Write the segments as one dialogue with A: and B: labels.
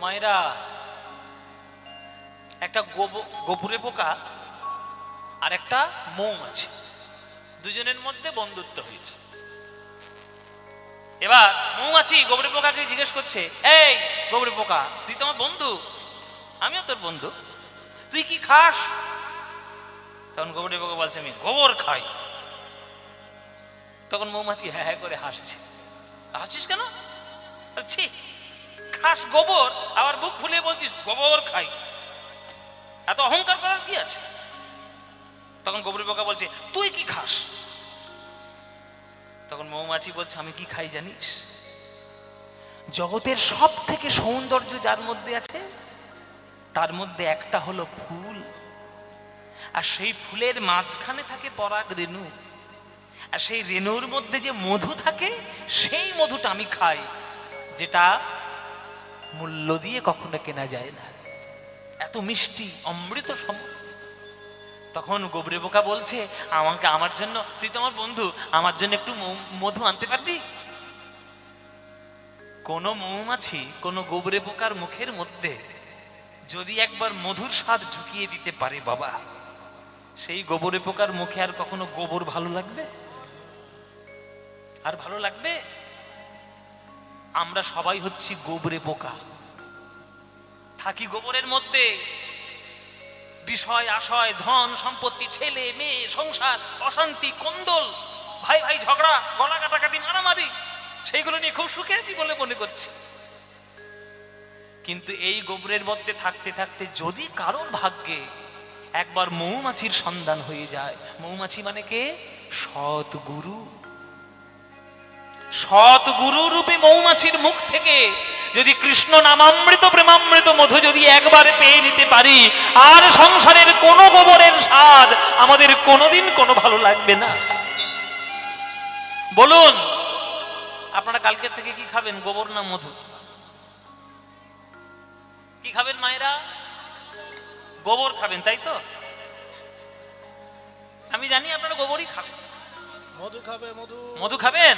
A: মায়েরা, একটা গোবরে পোকা আর একটা মৌমাছি, দুজনের মধ্যে বন্ধুত্ব হয়েছে। এবার মৌমাছি গোবরে পোকাকে জিজ্ঞেস করছে, এই গোবরে পোকা, তুই তো আমার বন্ধু, আমিও তোর বন্ধু, তুই কি খাস? তখন গোবরে পোকা বলছে, আমি গোবর খাই। তখন মৌমাছি হ্যাঁ হ্যাঁ করে হাসছে। হাসছিস কেন? ছি, খাস গোবর, আবার বুক ফুলিয়ে বলছিস গোবর খাই, এত অহংকার করার কি আছে? তখন গোবরে পোকা বলছে, তুই কি খাস? তখন মৌমাছি বলছে, আমি কি খাই জানিস? জগতের সব থেকে সৌন্দর্য যার মধ্যে আছে, তার মধ্যে একটা হলো ফুল, আর সেই ফুলের মাঝখানে থাকে পরাগ রেণু, আর সেই রেণুর মধ্যে যে মধু থাকে, সেই মধুটা আমি খাই, যেটা মূল্য দিয়ে কখনো কেনা যায় না, এত মিষ্টি, অমৃত সম। তখন গোবরে পোকা বলছে, আমাকে, আমার জন্য, তুই তো আমার বন্ধু, আমার জন্য একটু মধু আনতে পারবি? কোন মৌমাছি কোন গোবরে পোকার মুখের মধ্যে যদি একবার মধুর স্বাদ ঢুকিয়ে দিতে পারে বাবা, সেই গোবরে পোকার মুখে আর কখনো গোবর ভালো লাগবে? আর ভালো লাগবে? আমরা সবাই হচ্ছি গোবরে পোকা, থাকি গোবরের মধ্যে, বিষয় আশয়, ধন সম্পত্তি, ছেলে মেয়ে, সংসার, অশান্তি, কোন্দল, ভাই ভাই ঝগড়া, গলা কাটাকাটি, মারামারি, সেইগুলো নিয়ে খুব সুখে আছি বলে মনে করছি। কিন্তু এই গোবরের মধ্যে থাকতে থাকতে যদি কারোর ভাগ্যে একবার মৌমাছির সন্ধান হয়ে যায়, মৌমাছি মানে কে? সৎগুরু। সৎগুরু রূপে মৌমাছির মুখ থেকে যদি কৃষ্ণ নামামৃত প্রেমামৃত মধু যদি একবারে পেয়ে নিতে পারি, আর সংসারের কোন গোবরের স্বাদ আমাদের কোনোদিন কোনো ভালো লাগবে না। বলুন আপনারা কালকের থেকে কি খাবেন, গোবর না মধু? কি খাবেন মায়েরা? গোবর খাবেন, তাই তো? আমি জানি আপনারা গোবরই খাবেন।
B: মধু খাবে?
A: মধু খাবেন?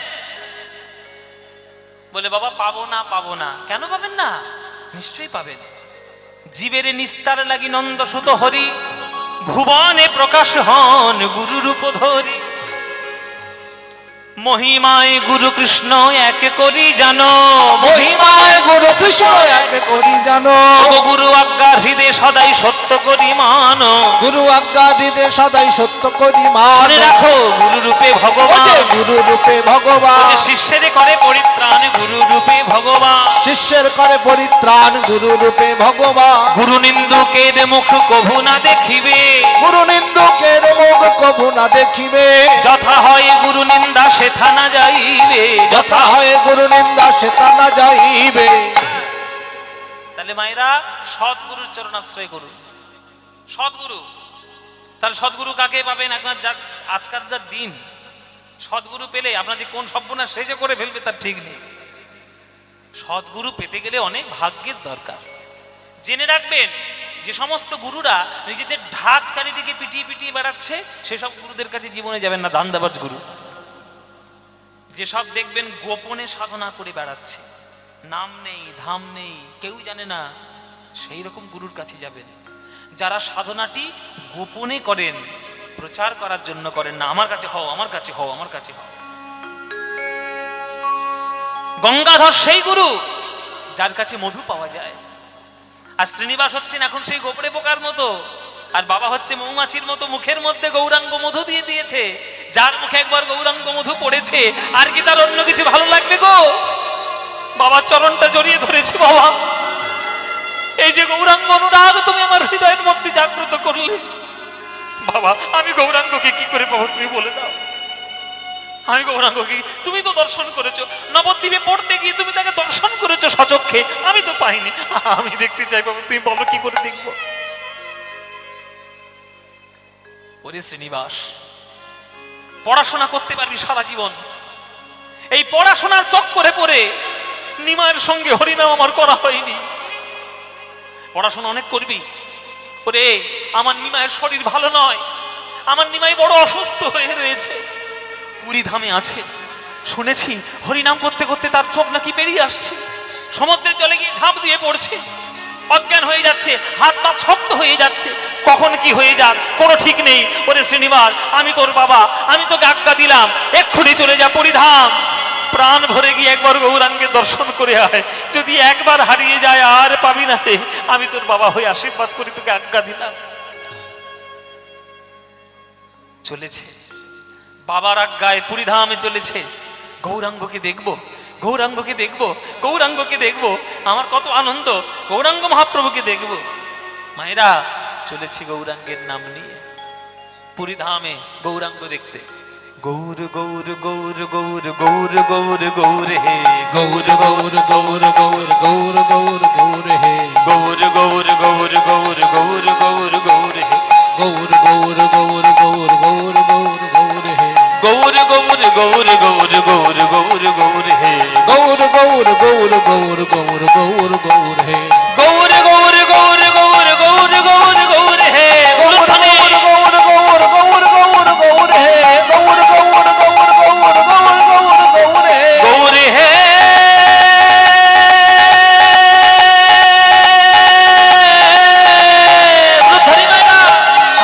A: বলে বাবা পাবো না, পাবো না। কেন পাবেন না? নিশ্চয়ই পাবেন। জীবের নিস্তার লাগি নন্দ সুত হরি, ভুবনে প্রকাশ হন গুরু রূপ ধরি। মহিমায় গুরু কৃষ্ণ এক করি জানো,
B: মহিমায় গুরু কৃষ্ণ এক করি জানো।
A: গুরু আজ্ঞা হৃদয় সদাই সত্য করি মানো,
B: গুরু আজ্ঞা হৃদয় সদাই সত্য করি মানো।
A: রাখো গুরু রূপে ভগবান,
B: গুরু রূপে ভগবান।
A: শিষ্যের করে পরিত্রাণ গুরু রূপে ভগবান,
B: শিষ্যের করে পরিত্রাণ গুরু রূপে ভগবান।
A: গুরু নিন্দুকের মুখ কভু না দেখিবে,
B: গুরু নিন্দুকের মুখ কভু না দেখিবে।
A: যথা হয় গুরু নিন্দা সেথা না যাইবে,
B: যথা হয় গুরু নিন্দা সেথা না যাইবে।
A: তাহলে মায়েরা সৎগুরুর চরণাশ্রয় করুন। সৎগুরু, তাহলে সৎগুরু কাকে পাবেন? আপনার আজকাল যা দিন, সৎগুরু পেলে আপনার যে কোন সর্বনাশ সে যে করে ফেলবে তার ঠিক নেই। সৎগুরু পেতে গেলে অনেক ভাগ্যের দরকার। জেনে রাখবেন, যে সমস্ত গুরুরা নিজেদের ঢাক চারিদিকে পিটিয়ে পিটিয়ে বেড়াচ্ছে, সেসব গুরুদের কাছে জীবনে যাবেন না। দান্দাবাজ গুরু। যেসব দেখবেন গোপনে সাধনা করে বেড়াচ্ছে, নাম নেই, ধাম নেই, কেউ জানে না, সেই রকম গুরুর কাছে যাবেন। যারা সাধনাটি গোপনে করেন, প্রচার করার জন্য করেন না, আমার কাছে হও, আমার কাছে হও, আমার কাছে হও। গঙ্গাধর সেই গুরু যার কাছে মধু পাওয়া যায়, আর শ্রীনিবাস হচ্ছেন এখন সেই গোবরে পোকার মতো, আর বাবা হচ্ছে মৌমাছির মতো, মুখের মধ্যে গৌরাঙ্গ মধু দিয়ে দিয়েছে। যার মুখে একবার গৌরাঙ্গ মধু পড়েছে, আর কি তার অন্য কিছু ভালো লাগবে গো? বাবার চরণটা জড়িয়ে ধরেছি, বাবা এই যে গৌরাঙ্গ অনুরাগ তুমি আমার হৃদয়ের মধ্যে জাগ্রত করলে, বাবা আমি গৌরাঙ্গকে কি করে পাবো তুমি বলে দাও। আমি গৌরাঙ্গকে, তুমি তো দর্শন করেছো নবদ্বীপে পড়তে গিয়ে, তুমি তাকে দর্শন করেছো সচক্ষে, আমি তো পাইনি, আমি দেখতে চাই বাবা, তুমি বলো কি করে দেখবো। ওরে শ্রীনিবাস, পড়াশোনা করতে পারবি সারা জীবন, এই পড়াশোনার চক্করে পড়ে নিমায়ের সঙ্গে হরিনাম আমার করা হয়নি। পড়াশোনা অনেক করবি, ওরে আমার নিমায়ের শরীর ভালো নয়, আমার নিমাই বড় অসুস্থ হয়ে রয়েছে, পুরী ধামে আছে, শুনেছি হরিনাম করতে করতে তার চোখ নাকি বেরিয়ে আসছে, সমুদ্রে চলে গিয়ে ঝাঁপ দিয়ে পড়ছে, অজ্ঞান হয়ে যাচ্ছে, হাত পা শক্ত হয়ে যাচ্ছে, কখন কি হয়ে যাক কোনো ঠিক নেই। ওরে শ্রীনিবাস, আমি তোর বাবা, আমি তোকে আজ্ঞা দিলাম, এক্ষুনি চলে যা পুরীধাম, প্রাণ ভরে গিয়ে একবার গৌরাঙ্গের দর্শন করে আয়, যদি একবার হারিয়ে যায় আর পাবি না রে, আমি তোর বাবা হয়ে আশীর্বাদ করি, তোকে আজ্ঞা দিলাম। চলেছে বাবার আজ্ঞায় পুরীধামে চলেছে। গৌরাঙ্গকে দেখবো, গৌরাঙ্গকে দেখবো, গৌরাঙ্গকে দেখবো, আমার কত আনন্দ, গৌরাঙ্গ মহাপ্রভুকে দেখবো। মায়েরা চলেছে গৌরাঙ্গের নাম নিয়ে পুরীধামে গৌরাঙ্গ দেখতে। গৌর গৌর গৌর গৌর গৌর গৌর গৌর হে,
B: গৌর গৌর গৌর গৌর গৌর গৌর গৌর হে,
A: গৌর গৌর গৌর গৌর গৌর গৌর গৌর হে,
B: গৌর গৌর গৌর গৌর গৌর গৌর গৌর হে,
A: গৌর গৌর গৌর গৌর গৌর গৌর গৌর হে,
B: গৌর গৌর গৌর গৌর গৌর গৌর গৌর হে,
A: গৌর গৌর গৌর গৌর গৌর গৌর গৌর হে,
B: গৌর গৌর গৌর গৌর গৌর গৌর গৌর হে, গৌর গৌর গৌর গৌর গৌর গৌর গৌর হে,
A: গৌর হে।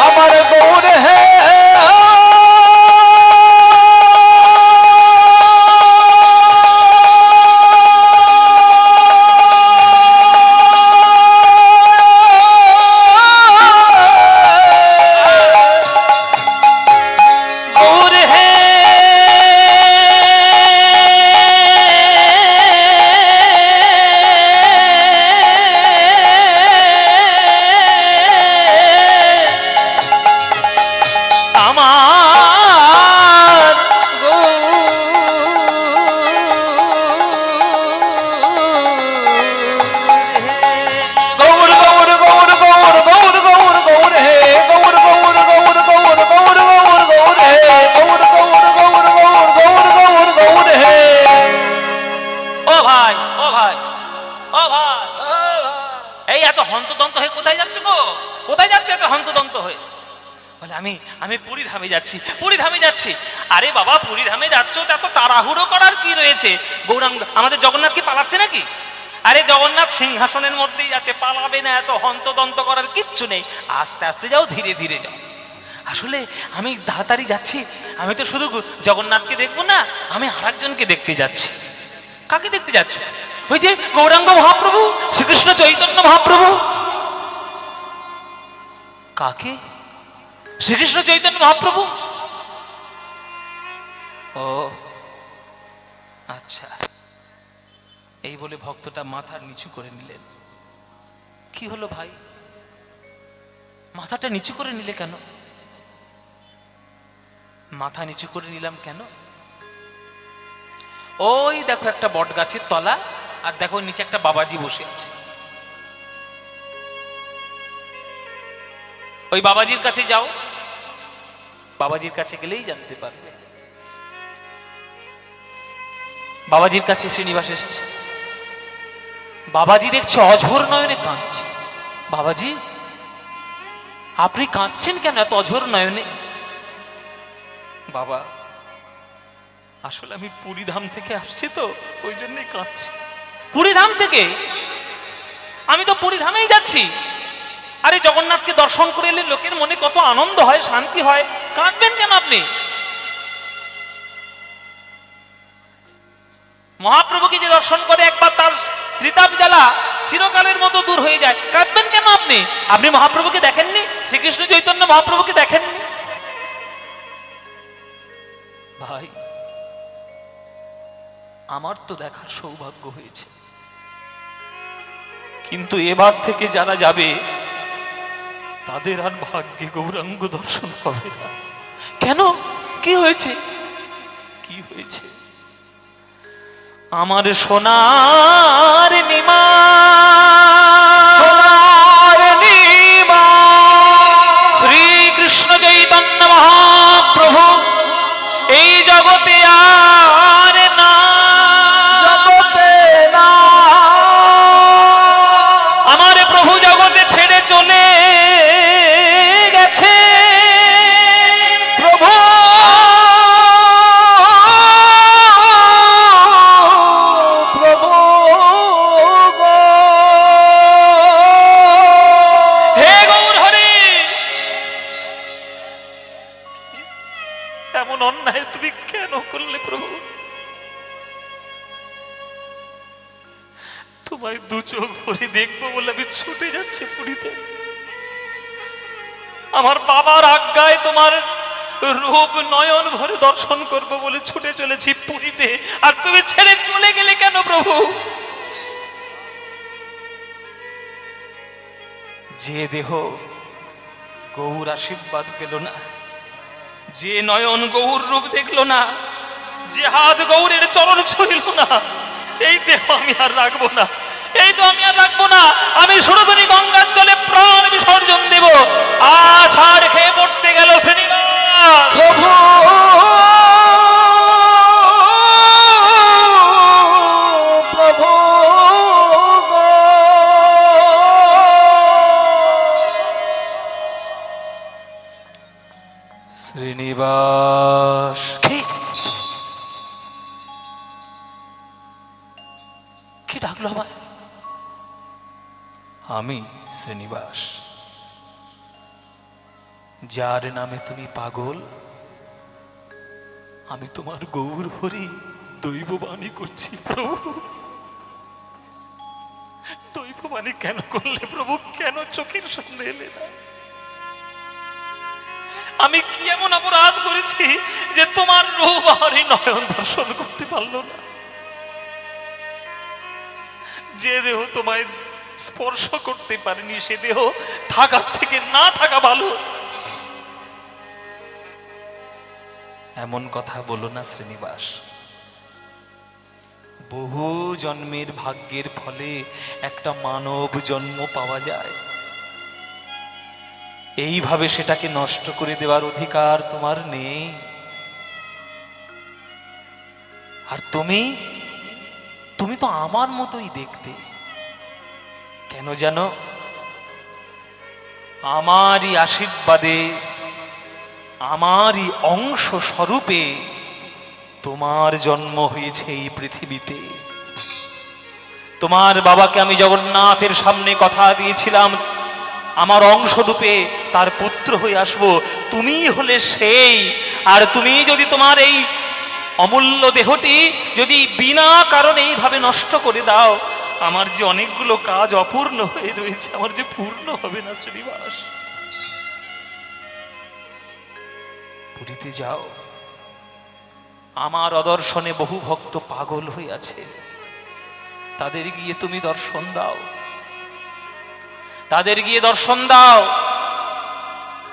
B: আমার গৌর হে,
A: আমি পুরীধামে যাচ্ছি, পুরীধামে যাচ্ছি। আরে বাবা, পুরীধামে যাচ্ছ, তা তো তাড়াহুড়ো করার কি রয়েছে? গৌরাঙ্গ আমাদের জগন্নাথ কি পালাচ্ছে নাকি? আরে জগন্নাথ সিংহাসনের মধ্যেই আছে, পালাবে না, এত হন্তদন্ত করার কিচ্ছু নেই। আস্তে আস্তে যাও, ধীরে ধীরে যাও। আসলে আমি তাড়াতাড়ি যাচ্ছি, আমি তো শুধু জগন্নাথকে দেখবো না, আমি আরেকজনকে দেখতে যাচ্ছি। কাকে দেখতে যাচ্ছ? ওই যে গৌরাঙ্গ মহাপ্রভু, শ্রীকৃষ্ণ চৈতন্য মহাপ্রভু। কাকে? শ্রীকৃষ্ণ চৈতন্য মহাপ্রভু। ও আচ্ছা, এই বলে ভক্তটা মাথা নিচু করে নিলেন। কি হলো ভাই, মাথাটা নিচু করে নিলে কেন? মাথা নিচু করে নিলাম কেন? ওই দেখো একটা বট গাছের তলা, আর দেখো নিচে একটা বাবাজি বসে আছে। ওই বাবাজির কাছে যাও, বাবাজির কাছে গেলেই জানতে পারবে। বাবাজির কাছে শ্রীনিবাস এসছে। বাবাজি দেখছে অঝোর নয়নে কাঁদছে। বাবাজি, আপনি কাঁদছেন কেন এত অঝোর নয়নে? বাবা, আসলে আমি পুরীধাম থেকে আসছি তো, ওই জন্যই কাঁদছি। পুরীধাম থেকে? আমি তো পুরীধামেই যাচ্ছি। আরে জগন্নাথকে দর্শন করে এলে লোকের মনে কত আনন্দ হয়, শান্তি হয়, কাঁদবেন কেন আপনি? মহাপ্রভুকে যে দর্শন করে একবার, তার ত্রিতাপ জ্বালা চিরকালের মতো দূর হয়ে যায়, কাঁদবেন কেন আপনি? আপনি মহাপ্রভুকে দেখেননি? শ্রীকৃষ্ণ চৈতন্য মহাপ্রভুকে দেখেননি? ভাই, আমার তো দেখার সৌভাগ্য হয়েছে, কিন্তু এবার থেকে যারা যাবে তাদের আর ভাগ্যে গৌরাঙ্গ দর্শন হবে না। কেন? কি হয়েছে? কি হয়েছে? আমার সোনার নিমা,
B: সোনার নিমা,
A: শ্রীকৃষ্ণ চৈতন্য মহাপ্রভু এই জগতে আর না,
B: জগতে না।
A: আমার প্রভু জগতে ছেড়ে চলে গেছে।
B: প্রভু প্রভু
A: তোমায় দু চোখ ভরে দেখবো বলে আমি ছুটে যাচ্ছি পুরীতে। আমার বাবার আজ্ঞায় তোমার রূপ নয়ন ভরে দর্শন করব বলে ছুটে চলেছি পুরীতে, আর তুমি ছেড়ে চলে গেলে কেন প্রভু? যে দেহ গৌর আশীর্বাদ পেল না, যে নয়ন গৌর রূপ দেখলো না, যে হাত গৌরের চরণ ছুঁইল না, এই দেহ আমি আর রাখবো না, এই তো আমি আর রাখবো না। আমি সুরধনী গঙ্গার জলে প্রাণ বিসর্জন দেব। আছাড় খেয়ে পড়তে গেল শ্রীনিবাস।
B: প্রভু প্রভু
A: শ্রীনিবাস কি ডাকলো আমায়? আমি শ্রীনিবাস, যার নামে তুমি পাগল, আমি তোমার গৌর হরি দৈববাণী করছি। প্রভু দৈববাণী কেন করলে প্রভু? কেন চোখের সামনে এলে না? আমি কি এমন অপরাধ করেছি যে তোমার রূপ আর এই নয়ন দর্শন করতে পারলো না? যে দেহ তোমায় স্পর্শ করতে পারেনি সে দেহ থাকার থেকে না থাকা ভালো। এমন কথা বলো না শ্রীনিবাস। বহু জন্মের ভাগ্যের ফলে একটা মানব জন্ম পাওয়া যায়, এইভাবে সেটাকে নষ্ট করে দেওয়ার অধিকার তোমার নেই। আর তুমি তো আমার মতোই দেখতে, কেন জানো? আমারই আশীর্বাদে, আমারই অংশ স্বরূপে তোমার জন্ম হয়েছে এই পৃথিবীতে। তোমার বাবাকে আমি জগন্নাথের সামনে কথা দিয়েছিলাম, আমার অংশ রূপে তার পুত্র হয়ে আসবো। তুমি হলে সেই, আর তুমি যদি তোমার এই অমূল্য দেহটি যদি বিনা কারণে এইভাবে নষ্ট করে দাও, আমার যে অনেকগুলো কাজ অপূর্ণ হয়ে রয়েছে, আমার যে পূর্ণ হবে না। শ্রীনিবাস, পুরীতে যাও, আমার অদর্শনে বহু ভক্ত পাগল হয়ে আছে, তাদের গিয়ে তুমি দর্শন দাও, তাদের গিয়ে দর্শন দাও,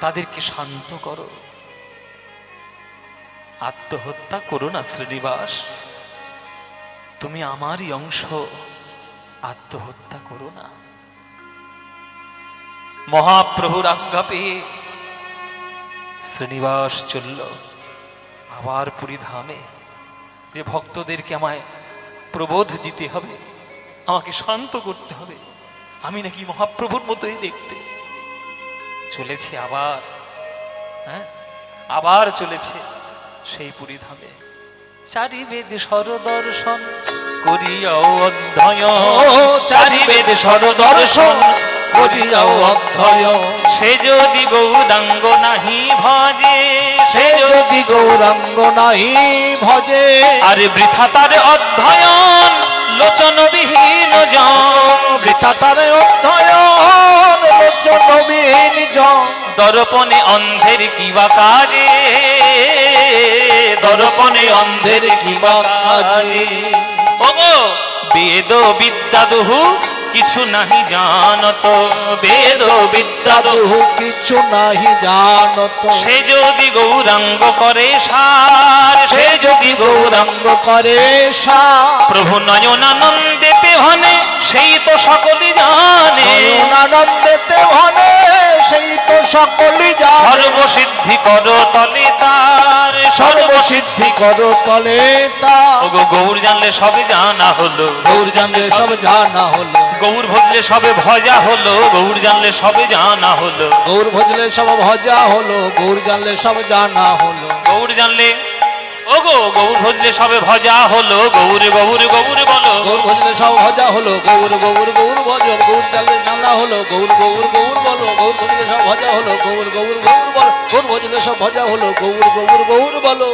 A: তাদেরকে শান্ত করো। আত্মহত্যা করো না শ্রীনিবাস, তুমি আমারই অংশ, আত্মহত্যা করো না। মহাপ্রভুর আজ্ঞা পেয়ে শ্রীনিবাস চলল আবার পুরী ধামে, যে ভক্তদেরকে আমায় প্রবোধ দিতে হবে, আমাকে শান্ত করতে হবে, আমি নাকি মহাপ্রভুর মতোই দেখতে। চলেছে আবার, আবার চলেছে সেই পুরী ধামে। চারিবেদ সরদর্শন করিয়াও অধ্যয়ন, চারিবেদ সরদর্শন করিয়াও অধ্যয়ন, সে যদি গৌরাঙ্গ নাহি ভজে,
B: সে যদি গৌরাঙ্গ নাহি ভজে,
A: আরে বৃথা তার অধ্যয়ন লোচনবিহীন জন,
B: বৃথা তার অধ্যয়ন লোচনবিহীন জন,
A: দর্পণে অন্ধের কিবা কাজে, দর্পণে অন্ধের কিবা কাজে। ওগো বেদ বিদ্যা দুহু কিছু নাহি জানত, বেদ বিদ্যা দুহু
B: কিছু নাহি জানত,
A: সে যদি গৌরাঙ্গ করে সার, সে যদি
B: গৌরাঙ্গ করে সার,
A: প্রভু নয়নানন্দেতে ভনে সেই তো সকলে জানে,
B: নয়নানন্দেতে ভনে সেই তো সকলে জানে,
A: সর্বসিদ্ধি কর তলে তার,
B: সর্বসিদ্ধি কর তলে তার।
A: ওগো গৌর জানলে সবে জানা হলো,
B: গৌর জানলে সব জানা হলো,
A: গৌর ভজলে সবে ভজা হলো, গৌর জানলে সবে জানা হলো,
B: গৌর ভজলে সব ভজা হলো, গৌর জানলে সব জানা হলো,
A: গৌর জানলে ওগো গৌর ভজলে সবে ভজা হলো, গৌর গৌর গৌর বলো,
B: গৌর ভজলে সব ভজা হলো, গৌর গৌর গৌর বলো, গৌর জানলে জানা হলো, গৌর গৌর গৌর বলো, গৌর ভজলে সব ভজা হলো, গৌর গৌর গৌর বলো, গৌর ভজলে সব ভজা হলো, গৌর গৌর গৌর বলো।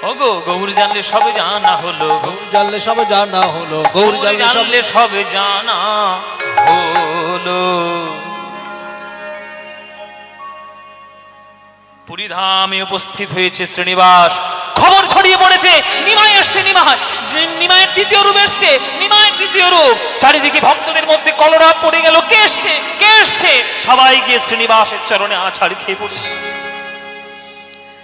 A: ওগো গৌর জানলে সব জানা হলো,
B: গৌর জানলে সব জানা হলো, গৌর
A: গৌর জানলে সব জানা হলো। পুরীধামে উপস্থিত হয়েছে শ্রীনিবাস। খবর ছড়িয়ে পড়েছে নিমাই এসছে, নিমাইয়ের দ্বিতীয় রূপ এসছে, নিমাইয়ের দ্বিতীয় রূপ। চারিদিকে ভক্তদের মধ্যে কলরব পড়ে গেল, কে এসছে কে এসছে। সবাই গিয়ে শ্রীনিবাসের চরণে আছাড় খেয়ে পড়েছে।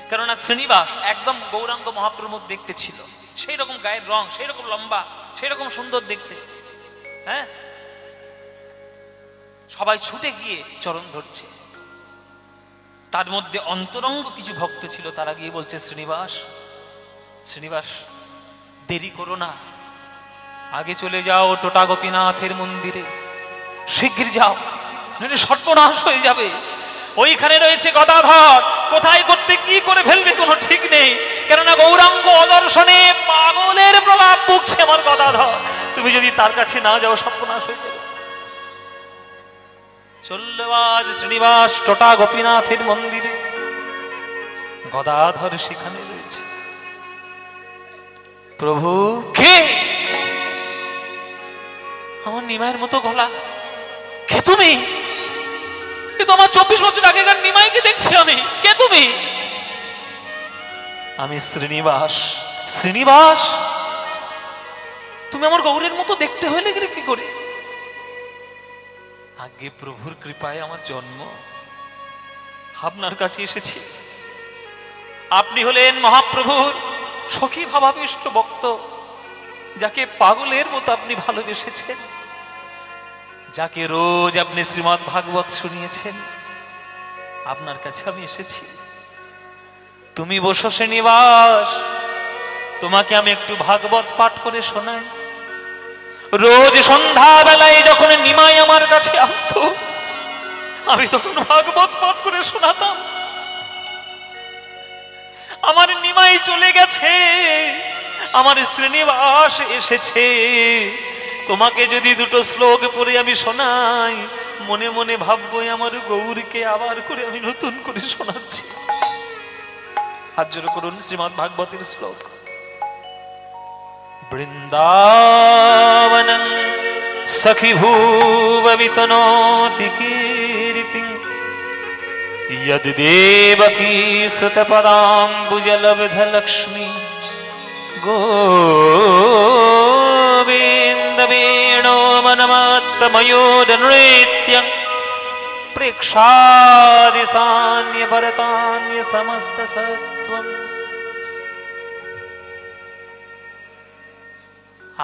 A: কেননা শ্রীনিবাস একদম গৌরাঙ্গ মহাপ্রভুর মতো দেখতে ছিল, সেই রকম গায়ের রং, সেই রকম লম্বা, সেই রকম সুন্দর দেখতে। হ্যাঁ, সবাই ছুটে গিয়ে চরণ ধরছে। তার মধ্যে অন্তরঙ্গ কিছু ভক্ত ছিল, তারা গিয়ে বলছে শ্রীনিবাস, শ্রীনিবাস দেরি করো না, আগে চলে যাও টোটা গোপীনাথের মন্দিরে, শীঘ্র যাও, নইলে সর্বনাশ হয়ে যাবে। ওইখানে রয়েছে গদাধর, কোথায় করতে কি করে ফেলবে কোনো ঠিক নেই। কেননা গৌরাঙ্গ অদর্শনে পাগলের প্রলাপ বুকছে আমার গদাধর, তুমি যদি তার কাছে না যাও সর্বনাশ হয়ে যাবে। চলল আজ শ্রীনিবাস টোটা গোপীনাথের মন্দিরে, গদাধর সেখানে রয়েছে। প্রভু কে? আমার নিমাইয়ের মতো গলা, কে তুমি? এ তো আমার 24 বছর আগেকার নিমাইকে দেখছি আমি, কে তুমি? আমি শ্রীনিবাস। শ্রীনিবাস, তুমি আমার গৌরের মতো দেখতে হইলে গেলে কি করে? আগে প্রভুর কৃপায় আমার জন্ম, আপনার কাছে এসেছি। আপনি হলেন মহাপ্রভুর সখী ভাবাবিষ্ট ভক্ত, যাকে পাগলের মতো আপনি ভালোবেসেছেন, যাকে রোজ আপনি শ্রীমদ্ ভাগবত শুনিয়েছেন। আপনার কাছে আমি এসেছি। তুমি বসো শ্রীনিবাস, তোমাকে আমি একটু ভাগবত পাঠ করে শোনাই। রোজ সন্ধ্যা বেলায় যখন নিমাই আমার কাছে আসতো, আমি তখন ভাগবত পাঠ করে শোনাতাম। আমার নিমাই চলে গেছে, আমার শ্রীনিবাস এসেছে। তোমাকে যদি দুটো শ্লোক পড়ে আমি শোনাই, মনে মনে ভাববো আমার গৌরকে আবার করে আমি নতুন করে শোনাচ্ছি। হাত জোড় করুন শ্রীমদ্ ভাগবতের শ্লোক। বৃন্দাবনং সখী ভুব বিতনোতি কীর্তিং, यद देवकी सुतपदाम्बुजलब्ध लक्ष्मी गोविन्द वेणो मनमत्तमयोदनृत्यं प्रेक्षादिसान्य भरतान्य समस्त सत्वं।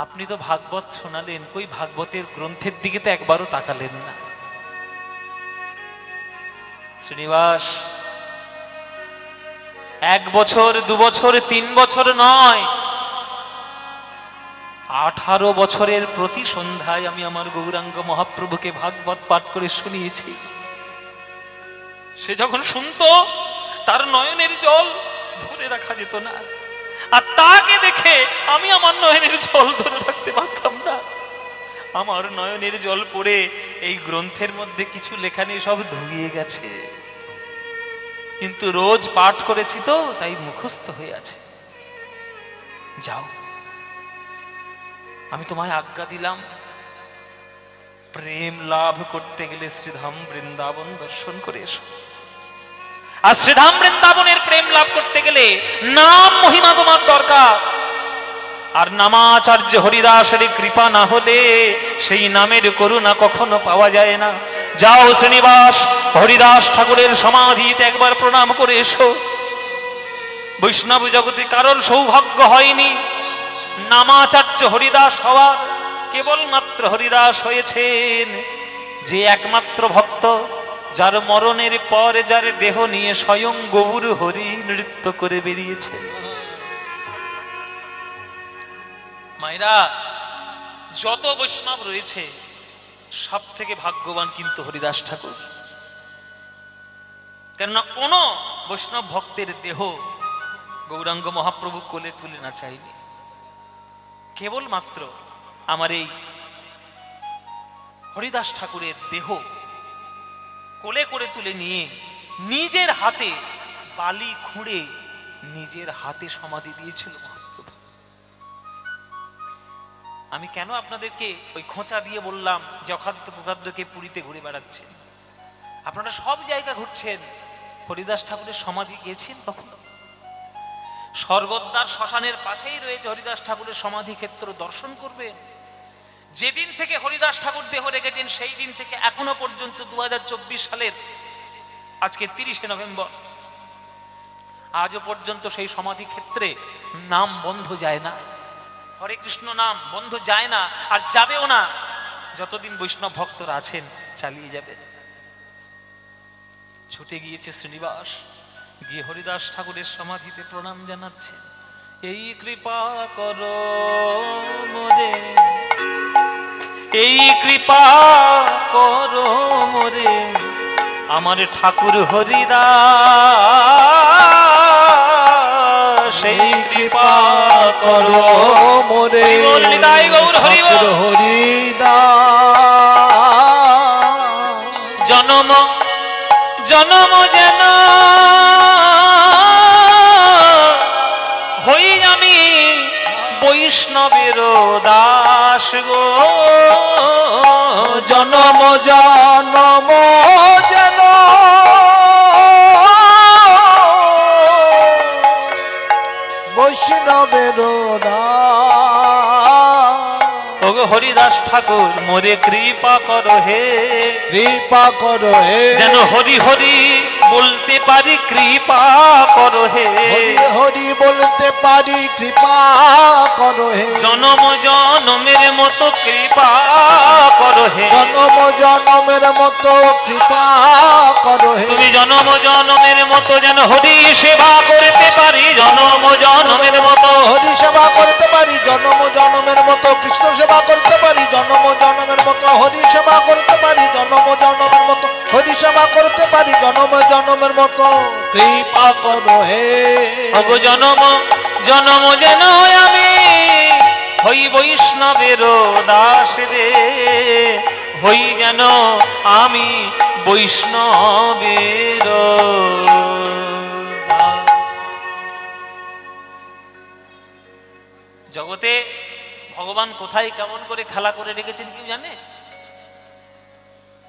A: আপনি তো ভাগবত শোনালেন, কই ভাগবতের গ্রন্থের দিকে তো একবারও তাকালেন না। শ্রীনিবাস 1 বছর 2 বছর 3 বছর নয়, 18 বছরের প্রতি সন্ধ্যায় আমি আমার গৌরাঙ্গ মহাপ্রভুকে ভাগবত পাঠ করে শুনিয়েছি। সে যখন শুনতো, তার নয়নের জল ধরে রাখা যেত না, আর তাকে দেখে আমি আমার নয়নের জল ধরে রাখতে পারতাম না। আমার নয়নের জল পড়ে এই গ্রন্থের মধ্যে কিছু লেখা নেই, সব ধুয়ে গেছে, কিন্তু রোজ পাঠ করেছি তো তাই মুখস্থ হয়ে আছে। যাও, আমি তোমায় আজ্ঞা দিলাম, প্রেম লাভ করতে গেলে শ্রীধাম বৃন্দাবন দর্শন করে এসো। আর শ্রীধাম বৃন্দাবনের প্রেম লাভ করতে গেলে নাম মহিমা তোমার দরকার। আর নামাচার্য হরিদাসের কৃপা না হলে সেই নামের করুণা কখনো পাওয়া যায় না। যাও শ্রীনিবাস, হরিদাস ঠাকুরের সমাধিতে একবার প্রণাম করে এসো। বৈষ্ণব জগতে কারোর সৌভাগ্য হয়নি নামাচার্য হরিদাস হওয়ার, কেবলমাত্র হরিদাস হয়েছেন যে একমাত্র ভক্ত, যার মরণের পর যার দেহ নিয়ে স্বয়ং গৌর হরি নৃত্য করে বেরিয়েছে। মায়েরা, যত বৈষ্ণব রয়েছে সব থেকে ভাগ্যবান কিন্তু হরিদাস ঠাকুর। কেননা কোন বৈষ্ণব ভক্তের দেহ গৌরাঙ্গ মহাপ্রভু কোলে তুলে না চাইনি, কেবলমাত্র আমার এই হরিদাস ঠাকুরের দেহ কোলে করে তুলে নিয়ে নিজের হাতে বালি খুঁড়ে নিজের হাতে সমাধি দিয়েছিল। আমি কেন আপনাদেরকে ওই খোঁচা দিয়ে বললাম যে অখাদ্য কুখাদ্যকে পুরীতে ঘুরে বেড়াচ্ছেন? আপনারা সব জায়গা ঘুরছেন, হরিদাস ঠাকুরের সমাধি গিয়েছেন কখনো? স্বর্গদ্বার শ্মশানের পাশেই রয়েছে হরিদাস ঠাকুরের সমাধি ক্ষেত্র, দর্শন করবেন। যেদিন থেকে হরিদাস ঠাকুর দেহ রেখেছেন সেই দিন থেকে এখনো পর্যন্ত 2024 সালের আজকে 30শে নভেম্বর, আজও পর্যন্ত সেই সমাধি ক্ষেত্রে নাম বন্ধ যায় না, হরে কৃষ্ণ নাম বন্ধ যায় না, আর যাবেও না। যতদিন বৈষ্ণব ভক্তরা আছেন চালিয়ে যাবেন। ছুটে গিয়েছে শ্রীনিবাস, গিয়ে হরিদাস ঠাকুরের সমাধিতে প্রণাম জানাচ্ছে। এই কৃপা করো মোরে, এই কৃপা করো মোরে, আমার ঠাকুর হরিদাস, সেই কৃপা
B: করো মোরে ঠাকুর হরিদাস।
A: জনম জনম যেন হই আমি বৈষ্ণবের দাস গো,
B: জনম জনম যেন বৈষ্ণবের
A: ওগো হরিদাস ঠাকুর মোরে কৃপা করো হে,
B: কৃপা করো হে,
A: যেন হরি হরি বলতে পারি, কৃপা করো হে,
B: হরি হরি বলতে পারি, কৃপা করো হে,
A: জনম জনমের মতো কৃপা করো হে,
B: জনম জনমের মতো কৃপা করো হে,
A: তুমি জনম জনমের মতো যেন হরি সেবা করতে পারি, জনম জনমের মতো
B: হরি সেবা করতে পারি, জনম জনমের মতো কৃষ্ণ সেবা করতে পারি, জনম জনমের মতো হরি সেবা করতে পারি, জনম জনমের মতো হরি সেবা করতে পারি, জনম জনমের মতো কৃপা করো হে।
A: ওগো জনম জনম যেন আমি হই বৈষ্ণবের দাস রে, হই যেন আমি বৈষ্ণবের দাস। জগতে ভগবান কোথায় কেমন করে খেলা করে রেখেছেন কেউ জানে?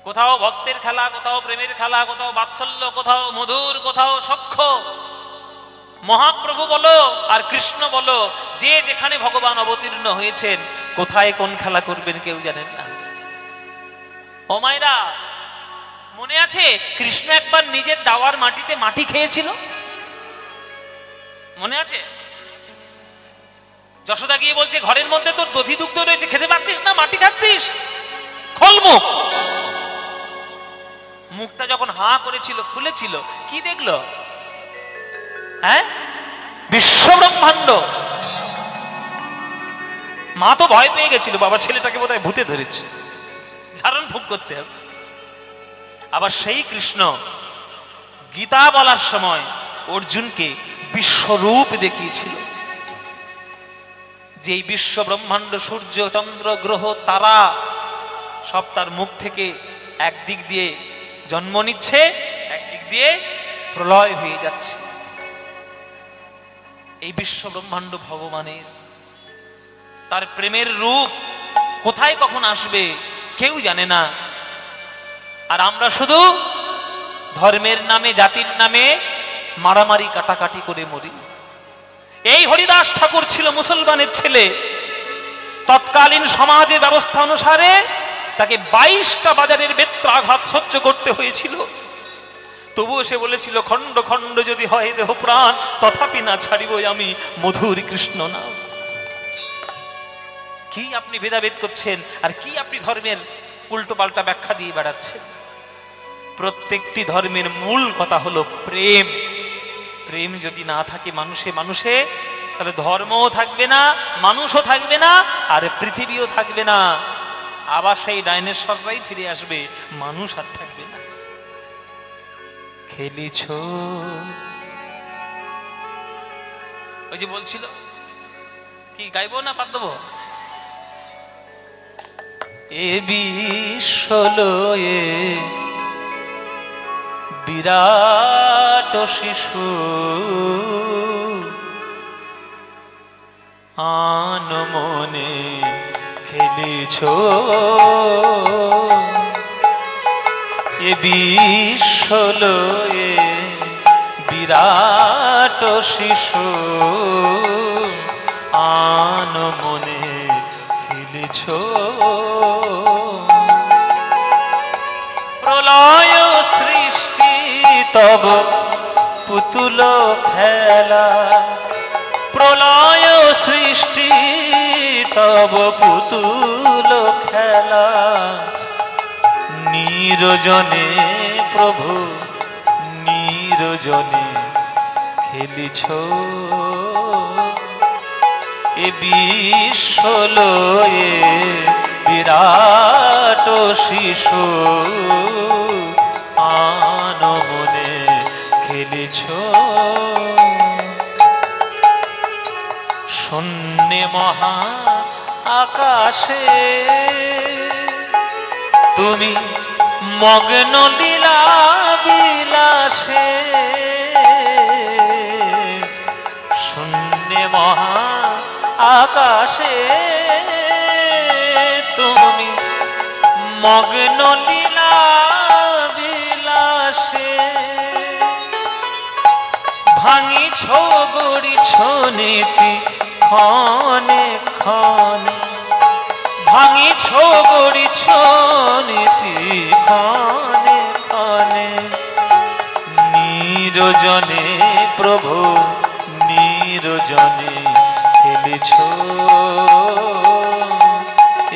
A: কোথাও ভক্তের খেলা, কোথাও প্রেমের খেলা, কোথাও বাৎসল্য, কোথাও মধুর, কোথাও সখ্য। মহাপ্রভু বলো আর কৃষ্ণ বলো, যে যেখানে ভগবান অবতীর্ণ হয়েছেন কোথায় কোন খেলা করবেন কেউ জানেন না। ও মায়েরা, মনে আছে কৃষ্ণ একবার নিজের দাওয়ার মাটিতে মাটি খেয়েছিল? মনে আছে? যশোদা গিয়ে বলছে ঘরের মধ্যে তোর দধি দুগ্ধ রয়েছে, খেতে পারছিস না, মাটি খাচ্ছিস, খোল মুখ। মুখটা যখন হা করেছিল, খুলেছিল, কি দেখলো? হ্যাঁ, বিশ্ব ব্রহ্মাণ্ড। মা তো ভয় পেয়ে গেছিল, বাবা ছেলেটাকে বোধহয় ভূতে ধরেছে, ঝাড়ন ফুঁক করতে হবে। আবার সেই কৃষ্ণ গীতা বলার সময় অর্জুনকে বিশ্বরূপ দেখিয়েছিল, যে এই বিশ্ব ব্রহ্মাণ্ড, সূর্য চন্দ্র গ্রহ তারা সব তার মুখ থেকে একদিক দিয়ে জন্ম নিচ্ছে, একদিক দিয়ে প্রলয় হয়ে যাচ্ছে। এই বিশ্ব ব্রহ্মাণ্ড ভগবানের, তার প্রেমের রূপ কোথায় কখন আসবে কেউ জানে না। আর আমরা শুধু ধর্মের নামে, জাতির নামে মারামারি কাটাকাটি করে মরি। এই হরিদাস ঠাকুর ছিল মুসলমানের ছেলে, তৎকালীন সমাজের ব্যবস্থা অনুসারে তাকে 22টা বাজারের বেত্রাঘাত সহ্য করতে হয়েছিল। তবুও সে বলেছিল, খণ্ড খণ্ড যদি হয় দেহ প্রাণ, তথাপি না ছাড়িব আমি মধুর কৃষ্ণ নাম। কি আপনি ভেদাভেদ করছেন, আর কি আপনি ধর্মের উল্টো পাল্টা ব্যাখ্যা দিয়ে বেড়াচ্ছেন? প্রত্যেকটি ধর্মের মূল কথা হলো প্রেম। প্রেম যদি না থাকে মানুষে মানুষে, তাহলে ধর্মও থাকবে না, মানুষও থাকবে না, আর পৃথিবীও থাকবে না। আবার সেই ডাইনোসররাই ফিরে আসবে, মানুষ আর থাকবে না। খেলিছ, ওই যে বলছিল, কি গাইবো না বাদ দেবো? এ বিশ্বলয়ে বিরাট শিশু আনমনে খেলেছ এ বিশ্বলয়ে বিরাট শিশু আনমনে খেলেছ প্রলয় সৃষ্টি তব পুতুল খেলা প্রলয় সৃষ্টি তব পুতুল খেলা নিরজনে প্রভু নিরজনে খেলিছ এ বিশ্বলয়ে বিরাট শিশু আনমনে খেলিছ শূন্যে মহা আকাশে তুমি মগ্ন লীলা বিলাসে শূন্যে মহা আকাশে তুমি মগ্ন লীলা বিলাসে ভাঙিছ গড়িছ নীতি ক্ষণে ক্ষণে ভাঙিছ গড়িছ নীতি ক্ষণে ক্ষণে নিরজনে প্রভু নিরজনে খেলেছ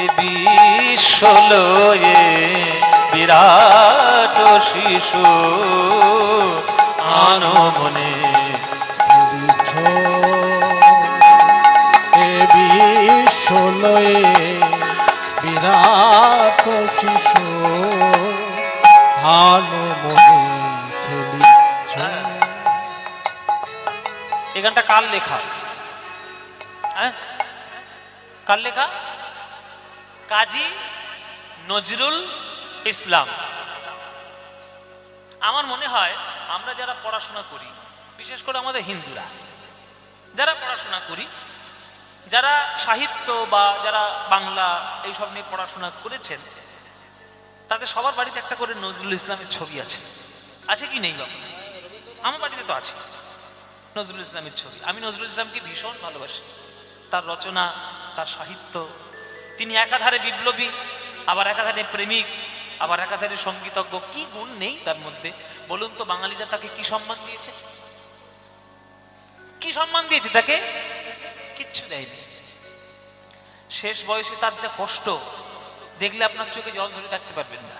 A: এ বিশ্বলয়ে বিরাট শিশু আনমনে
B: খেলিছ এ বিশ্বলয়ে বিরাট শিশু আনমনে খেলিছ।
A: এই গানটা কার লেখা? হ্যাঁ, কার লেখা? কাজী নজরুল ইসলাম। আমার মনে হয় আমরা যারা পড়াশোনা করি, বিশেষ করে আমাদের হিন্দুরা যারা পড়াশোনা করি, যারা সাহিত্য বা যারা বাংলা এইসব নিয়ে পড়াশোনা করেছেন, তাদের সবার বাড়িতে একটা করে নজরুল ইসলামের ছবি আছে। আছে কি নেই বাবা? আমার বাড়িতে তো আছে নজরুল ইসলামের ছবি। আমি নজরুল ইসলামকে ভীষণ ভালোবাসি, তার রচনা, তার সাহিত্য। তিনি একাধারে বিপ্লবী, আবার একাধারে প্রেমিক, আবার একাধারে সঙ্গীতজ্ঞ। কি গুণ নেই তার মধ্যে বলুন তো? বাঙালিরা তাকে কি সম্মান দিয়েছে? কি সম্মান দিয়েছে তাকে? কিচ্ছু দেয়নি। শেষ বয়সে তার যা কষ্ট দেখলে আপনার চোখে জল ধরে থাকতে পারবেন না।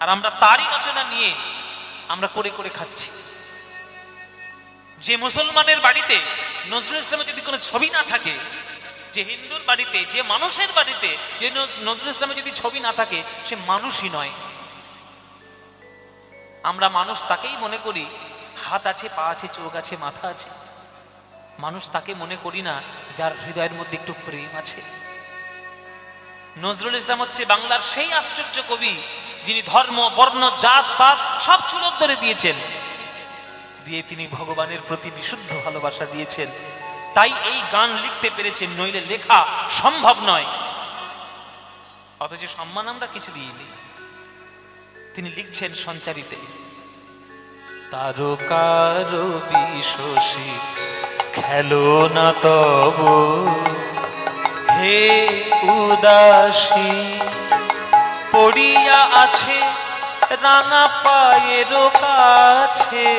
A: আর আমরা তারই রচনা নিয়ে আমরা করে করে খাচ্ছি। যে মুসলমানের বাড়িতে নজরুল ইসলামের যদি কোনো ছবি না থাকে, যে হিন্দুর বাড়িতে, যে মানুষের বাড়িতে যে নজরুল ইসলামের যদি ছবি না থাকে, সে মানুষই নয়। আমরা মানুষ তাকেই মনে করি হাত আছে, পা আছে, চোখ আছে, মাথা আছে। মানুষ তাকে মনে করি না যার হৃদয়ের মধ্যে একটু প্রেম আছে। নজরুল ইসলাম হচ্ছে বাংলার সেই আশ্চর্য কবি যিনি ধর্ম, বর্ণ, জাত, পাত সব চুলোত্তরে দিয়েছেন, দিয়ে তিনি ভগবানের প্রতি বিশুদ্ধ ভালোবাসা দিয়েছেন। তাই এই গান লিখতে পেরেছেন, নইলে লেখা সম্ভব নয়। অথচ সম্মান আমরা কিছু দিইনি। তিনি লিখছেন সঞ্চারিতে, তারকার বিশোষী খেলো না তব হে উদাসী, পড়িয়া আছে রাঙা পায়ের কাছে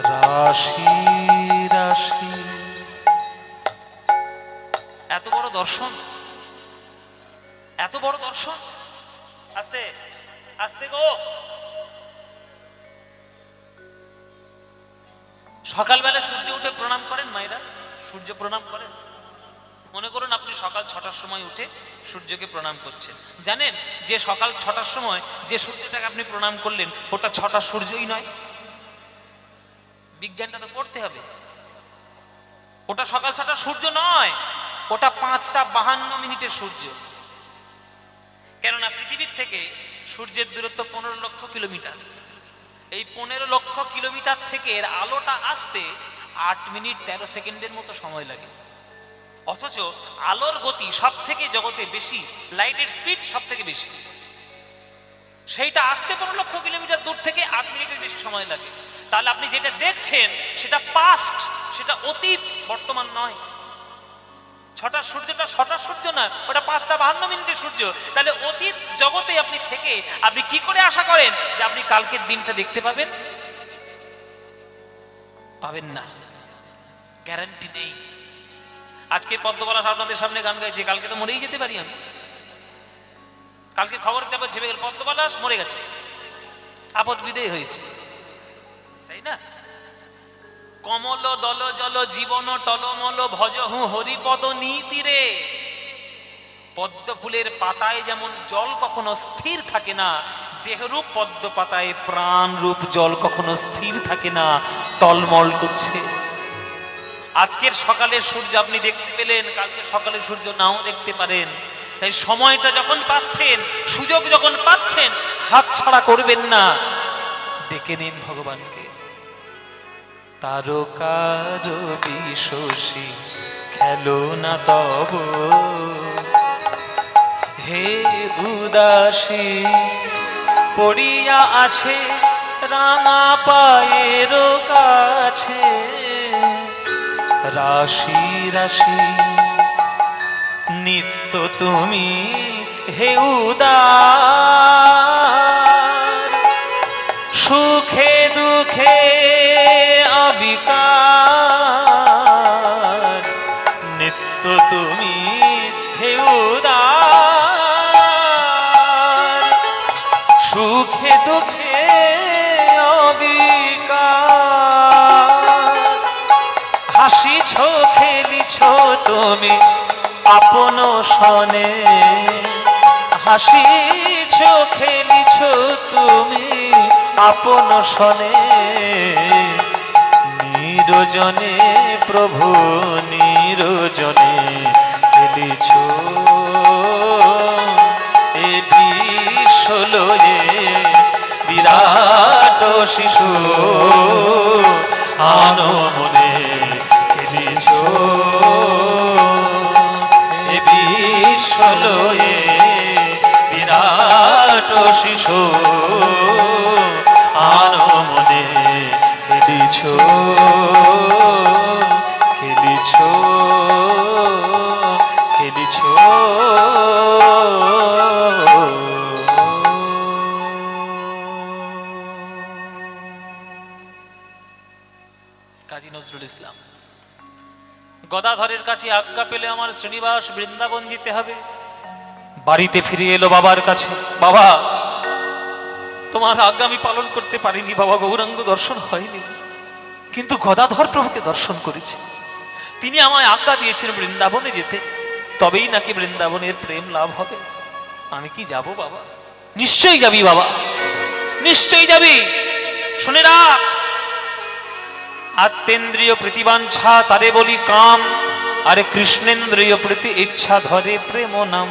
A: রাশি রাশি। এত বড় দর্শন, এত বড় দর্শন। আস্তে আস্তে গো। সকালবেলা সূর্য উঠে প্রণাম করেন মায়েরা? সূর্য প্রণাম করেন? মনে করুন আপনি সকাল 6টার সময় উঠে সূর্যকে প্রণাম করছেন। জানেন যে সকাল 6টার সময় যে সূর্যটাকে আপনি প্রণাম করলেন, ওটা 6টার সূর্যই নয়। বিজ্ঞানটা তো পড়তে হবে। ওটা সকাল 6টার সূর্য নয়, ওটা 5টা 52 সূর্য। কেননা পৃথিবীর থেকে সূর্যের দূরত্ব 15 লক্ষ কিলোমিটার। এই 15 লক্ষ কিলোমিটার থেকে এর আলোটা আসতে 8 মিনিট 13 সেকেন্ডের মতো সময় লাগে। অথচ আলোর গতি সব থেকে জগতে বেশি, লাইটের স্পিড সব থেকে বেশি, সেইটা আসতে 15 লক্ষ কিলোমিটার দূর থেকে 8 মিনিটের বেশি সময় লাগে। তাহলে আপনি যেটা দেখছেন সেটা পাস্ট, সেটা অতীত, বর্তমান নয়। ছটার সূর্যটা 6টার সূর্য না, ওটা 5টা 52 মিনিটের সূর্য। তাহলে অতীত জগতে আপনি থেকে আপনি কি করে আশা করেন যে আপনি কালকের দিনটা দেখতে পাবেন? পাবেন না, গ্যারান্টি নেই। আজকে পদ্মপলাশ আপনাদের সামনে গান গাইছে, কালকে তো মরেই যেতে পারি আমি। কালকে খবর যাবে ছেপে গেল পদ্মপলাশ মরে গেছে, আপদ বিদেয় হয়েছে, তাই না? কমল দল জল জীবন টলমল ভজহু হরিপদ নীতিরে। পদ্ম ফুলের পাতায় যেমন জল কখনো স্থির থাকে না, দেহরূপ পদ্ম পাতায় প্রাণ রূপ জল কখনো স্থির থাকে না, টলমল করছে। আজকের সকালের সূর্য আপনি দেখতে পেলেন, কালকে সকালের সূর্য নাও দেখতে পারেন। তাই সময়টা যখন পাচ্ছেন, সুযোগ যখন পাচ্ছেন, হাতছাড়া করবেন না, ডেকে নিন ভগবানকে। তারকার বিশোষী খেলো না তব, হে উদাসী পড়িয়া আছে রাঙা পায়ের কাছে। রাশি রাশি নিত্য তুমি হে উদার, সুখে দুঃখে অবিকার, নিত্য তুমি হে উদার, সুখে দুঃখে অবিকার। হাসিছ খেলিছ তুমি আপন সনে, হাসিছ খেলিছ তুমি আপন সনে। নিরজনে প্রভু নিরজনে খেলিছ, এ বিশ্বলয়ে বিরাট শিশু আনো মনে খেলিছ। এ বিশ্বলয়ে বিরাট শিশু আনো মনে খেলিছ, খেলিছ, খেলিছ। কাজী নজরুল ইসলাম। গদাধরের কাছে আজ্ঞা পেলে আমার শ্রীনিবাস বৃন্দাবন যেতে হবে। বাড়িতে ফিরে এলো বাবার কাছে, বাবা তোমার আজ্ঞা আমি পালন করতে পারিনি বাবা, গৌরাঙ্গ দর্শন হয়নি, কিন্তু গদাধর প্রভুকে দর্শন করেছি। তিনি আমায় আজ্ঞা দিয়েছেন বৃন্দাবনে যেতে, তবেই নাকি বৃন্দাবনের প্রেম লাভ হবে। আমি কি যাব বাবা? নিশ্চয়ই যাবি বাবা, নিশ্চয়ই যাবি। শুনে রাখ, আত্মেন্দ্রিয় প্রীতিবাঞ্ছা তারে বলি কাম, আরে কৃষ্ণেন্দ্রিয় প্রীতি ইচ্ছা ধরে প্রেম নাম।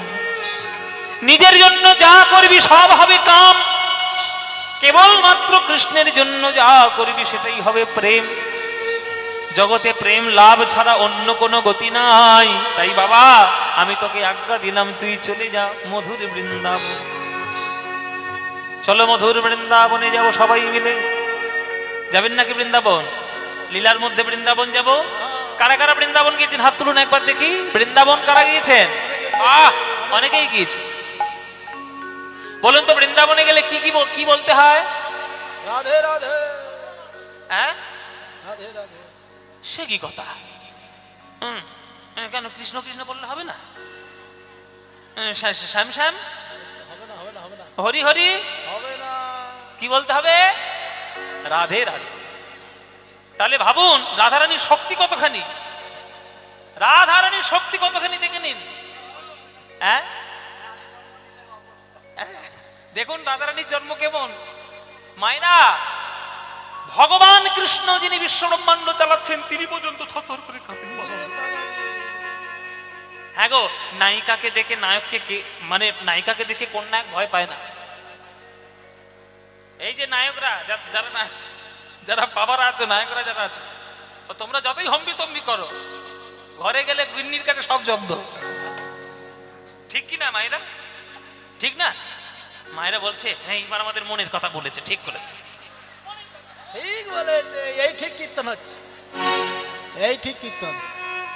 A: নিজের জন্য যা করবি সব হবে কাম, কেবলমাত্র কৃষ্ণের জন্য যা করবি সেটাই হবে প্রেম। জগতে প্রেম লাভ ছাড়া অন্য কোনো গতি নাই। তাই বাবা আমি তোকে আজ্ঞা দিলাম, তুই চলে যা মধুর বৃন্দাবন। চলো মধুর বৃন্দাবনে যাব সবাই মিলে। যাবেন নাকি বৃন্দাবন? লীলার মধ্যে বৃন্দাবন যাব। কারা কারা বৃন্দাবন গিয়েছেন হাত তুলুন একবার দেখি। বৃন্দাবন কারা গিয়েছেন? অনেকেই গিয়েছে। বলুন তো বৃন্দাবনে গেলে কি কি বলতে হয়?
B: রাধে রাধে।
A: হ্যাঁ
B: রাধে রাধে।
A: সে কি কথা? কেন কৃষ্ণ কৃষ্ণ বললে হবে না? শ্যাম শ্যাম
B: হবে না, হবে না, হবে না,
A: হরি হরি
B: হবে না।
A: কি বলতে হবে? রাধে রাধে। তাহলে ভাবুন রাধারানীর শক্তি কতখানি, রাধারানীর শক্তি কতখানি দেখে নিন। হ্যাঁ দেখুন রাধারানীর জন্ম কেমন। মায়েরা, ভগবান কৃষ্ণ যিনি বিশ্বব্রহ্মাণ্ড চালাচ্ছেন তিনি পর্যন্ত থরথর করে কাঁপেন। হ্যাঁ গো, নায়িকাকে দেখে নায়ককে মানে নায়িকাকে দেখে কোন নায়ক ভয় পায় না? এই যে নায়করা যারা বাবারা আছো, নায়করা যারা আছো, তোমরা যতই হম্বি তম্বি করো, ঘরে গেলে গিন্নির কাছে সব জব্দ। ঠিক কি না মায়েরা? ঠিক না? মায়েরা বলছে হ্যাঁ এবার আমাদের মনের কথা বলেছে, ঠিক করেছে,
C: ঠিক বলেছে। এই ঠিক কীর্তন হচ্ছে, এই ঠিক কীর্তন,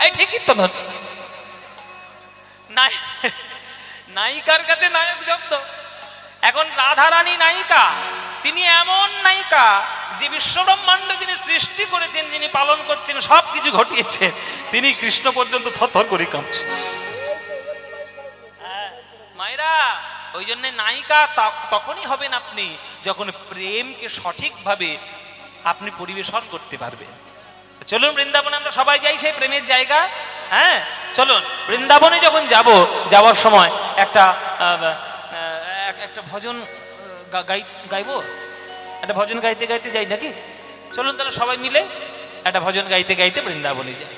A: এই ঠিক কীর্তন হচ্ছে। নায়িকার কাছে নায়ক জব্দ। এখন রাধারানী নায়িকা, তিনি এমন নায়িকা যে বিশ্বব্রহ্মাণ্ড যিনি সৃষ্টি করেছেন, যিনি পালন করছেন, সবকিছু ঘটিয়েছেন, তিনি কৃষ্ণ পর্যন্ত থরথর করে কাঁপছে। মায়েরা, ওই জন্য নায়িকা তখনই হবেন আপনি যখন প্রেমকে সঠিকভাবে আপনি পরিবেশন করতে পারবেন। চলুন বৃন্দাবনে আমরা সবাই যাই, সেই প্রেমের জায়গা। হ্যাঁ চলুন বৃন্দাবনে যখন যাওয়ার সময় একটা ভজন গাইবো, একটা ভজন গাইতে গাইতে যাই নাকি? চলুন তাহলে সবাই মিলে একটা ভজন গাইতে গাইতে বৃন্দাবনে যাই।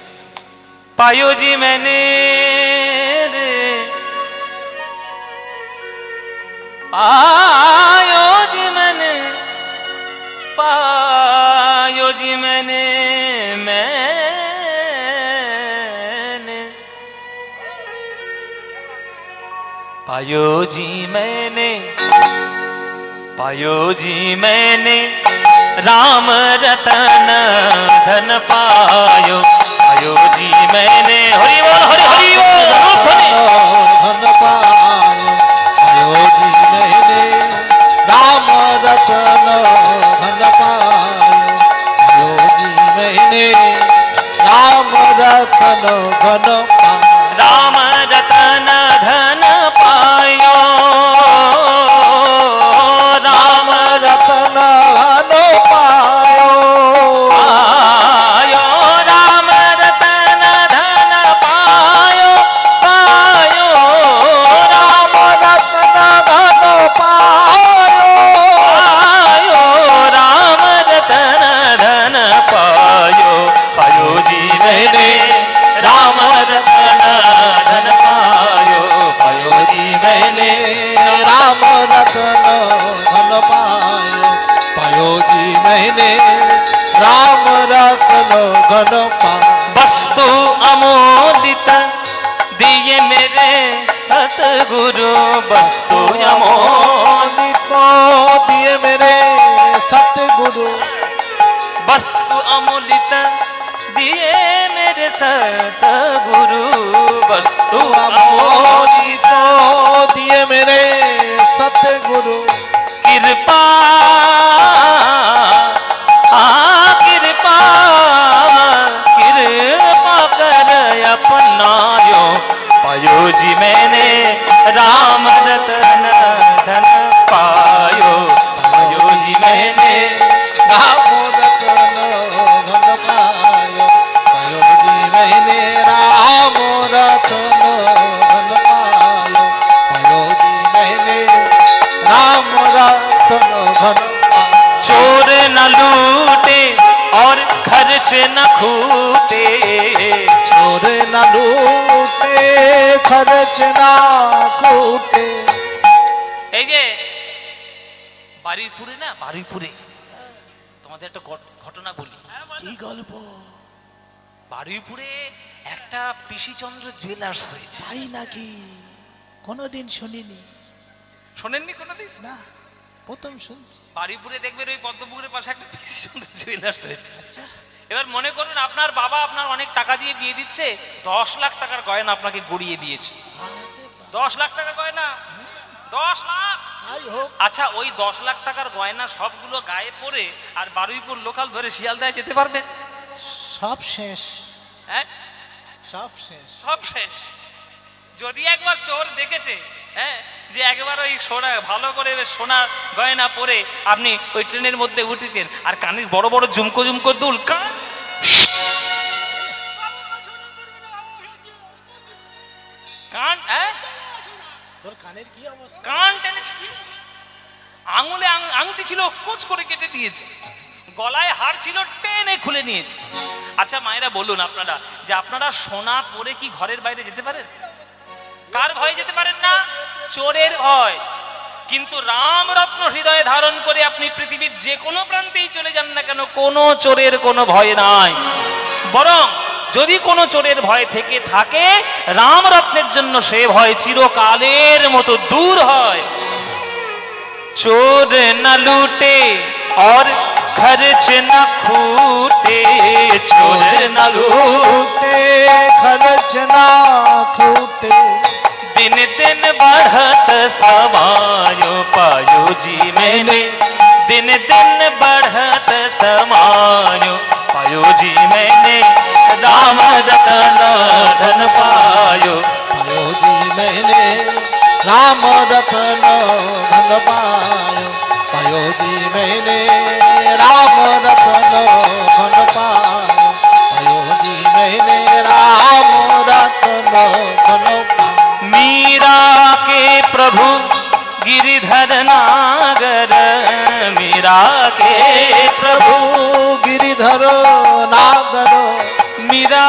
A: পায়ো জি मैंने রে पायो जी मैंने, पायो जी मैंने, मैंने पायो जी मैंने, पायो जी मैंने राम रतन धन पायो, पायो जी मैंने। हरि बोल हरि हरि बोल।
B: धन पायो पायो जी मैंने राम रतन धन पायो, पायो जी मैंने राम रतन धन पायो,
A: राम रतन धन पायो, राम
B: रतन धन पायो,
A: पायो, राम रतन धन पायो, पायो,
B: राम रतन धन पायो,
A: पायो, राम रतन धन पायो, पायो जी मैंने राम रतन धन पायो, पायो जी मैंने
B: राम रतन धन पायो, पायो जी मैंने राम रतन धन पायो।
A: वस्तु अमोलित दिए मेरे सतगुरु, वस्तु अमोलित
B: दिए मेरे सतगुरु,
A: वस्तु अमूलित दिए मेरे सतगुरु, वस्तु अमूलित
B: दिए मेरे सतगुरु,
A: कृपा कृपा कृपा कर अपनायो, पायो जी मैंने राम रतन धन पायो, पायो जी मैंने
B: राम रतन धन पायो, पायो जी मैंने राम रतन धन पायो, पायो जी मैंने राम रतन धन पायो।
A: चोर न लूटे और खर्च न खूटे,
B: चोर न लूटे खर्च ना खूटे।
A: এই যে বারুইপুরে না, বারুইপুরে তোমাদের একটা ঘটনা বলি।
C: কি গল্প?
A: বারুইপুরে একটা পিসিচন্দ্র জুয়েলার্স হয়েছে।
C: তাই নাকি? কোনোদিন শুনিনি।
A: শোনেননি কোনোদিন?
C: না, প্রথম শুনছি।
A: বারুইপুরে দেখবেন ওই পদ্মপুকুরের পাশে একটা পিসিচন্দ্র জুয়েলার্স হয়েছে।
C: আচ্ছা,
A: এবার মনে করুন আপনার বাবা আপনার অনেক টাকা দিয়ে বিয়ে দিচ্ছে, 10 লাখ টাকার গয়না আপনাকে গড়িয়ে দিয়েছে। 10 লাখ টাকার গয়না, 10 লাখ।
C: তাই হোক।
A: আচ্ছা ওই 10 লাখ টাকার গয়না সবগুলো গায়ে পরে আর বারুইপুর লোকাল ধরে শিয়ালদায় যেতে পারবে?
C: সব শেষ,
A: হ্যাঁ
C: সব শেষ।
A: সব শেষ। যদি একবার চোর দেখেছে হ্যাঁ যে একবার ওই সোনা ভালো করে সোনা গয়না পরে আপনি ওই ট্রেনের মধ্যে উঠেছেন আর কানের বড় বড় ঝুমকো ঝুমকো দুল, কান কান
C: তোর কানের কি অবস্থা?
A: কান টেনেছে, আঙুলে আংটি ছিল কোচ করে কেটে দিয়েছে, গলায় হার ছিল টেনে খুলে নিয়েছে। আচ্ছা মায়েরা বলুন আপনারা যে আপনারা সোনা পরে কি ঘরের বাইরে যেতে পারেন? কার ভয়ে যেতে পারেন না? চোরের ভয়। কিন্তু রাম রত্ন হৃদয়ে ধারণ করে আপনি পৃথিবীর যে কোনো প্রান্তেই চলে যান না কেন, কোনো চোরের কোনো ভয় নাই। বরং যদি কোনো চোরের ভয় থেকে থাকে, রাম রত্নের জন্য সে ভয় চিরকালের মতো দূর হয়। चोर न लूटे और खर्च न खूटे, चोर न लूटे
B: खर्च न खूटे,
A: दिन दिन बढ़त समायो पायो जी मैंने, दिन दिन बढ़त समायो पायो जी मैंने, राम रतन धन पायो
B: पायो जी मैंने, राम रतन धन पायो पायो जी मैंने, राम रतन धन पायो पायो जी मैंने, राम रतन धन पायो।
A: मीरा के प्रभु गिरिधर नागर, मीरा के प्रभु
B: गिरिधर नागर,
A: मीरा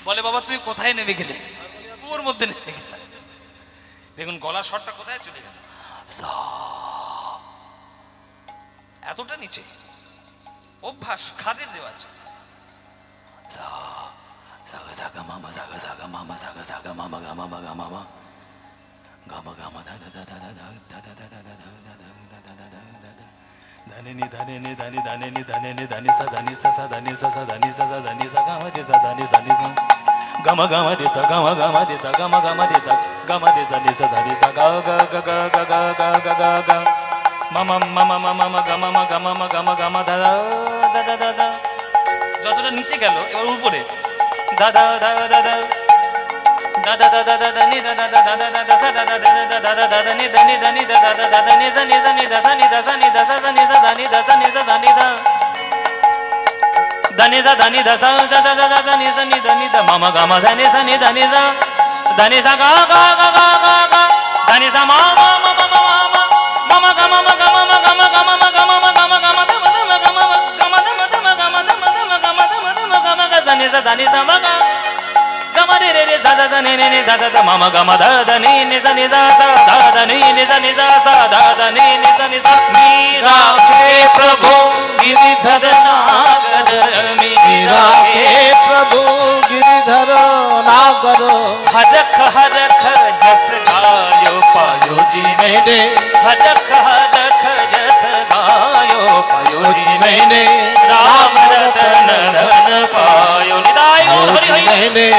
A: বলে বাবা তুমি কোথায় নেমে গেলে, ওর মধ্যে নেমে গেলে। দেখুন গলার স্বরটা কোথায় চলে গেল, এতটা নিচে। অভ্যাস, খাদের রেওয়াজ। धनी धनी नि धनी धनी नि धनी नि धनी सा धनी सा सा धनी सा सा धनी सा सा धनी सा गा मा सा धनी सा नि सा गा मा रे सा गा मा रे सा गा मा रे सा गा मा रे सा नि सा धनी सा गा गा गा गा गा गा गा गा गा गा मा मा मा मा मा मा गा मा गा मा गा मा गा मा दा दा दा दा दा। যতটা নিচে গেল এবার উপরে দা দা দা দা দা da da da da da da ni da da da da da da da sa da da da da da da da da ni da ni da ni da da da da da ni sa ni sa ni da sa ni da sa ni da sa sa ni sa da ni da sa ni sa da ni da da ni sa da ni da sa sa sa sa sa ni sa ni da ni da ma ma ga ma da ni sa ni da ni sa ga ga ga ga ga ga da ni sa ma ma ma ma ma ma ma ma ga ma ga ma ga ma ga ma ga ma ga ma ga ma da ma da ma ga ma ga ma da ma da ma ga ma da ma da ma ga ma da ma da ma ga ma ga sa ni sa da ni sa ma ga gama re re re sa sa sa ne ne ne da da da mama gama da da ni ni sa ni sa sa da da ni ni sa sa da da ni ni sa ni sa Meera के प्रभु गिरिधर नागर मीरा के
B: प्रभु गिरिधर नागर
A: हरख हरख जस गायो पायो जी मैंने हरख हरख जस गायो पायो जी मैंने राम रतन धन पायो निदायो हरि हरि
B: लेने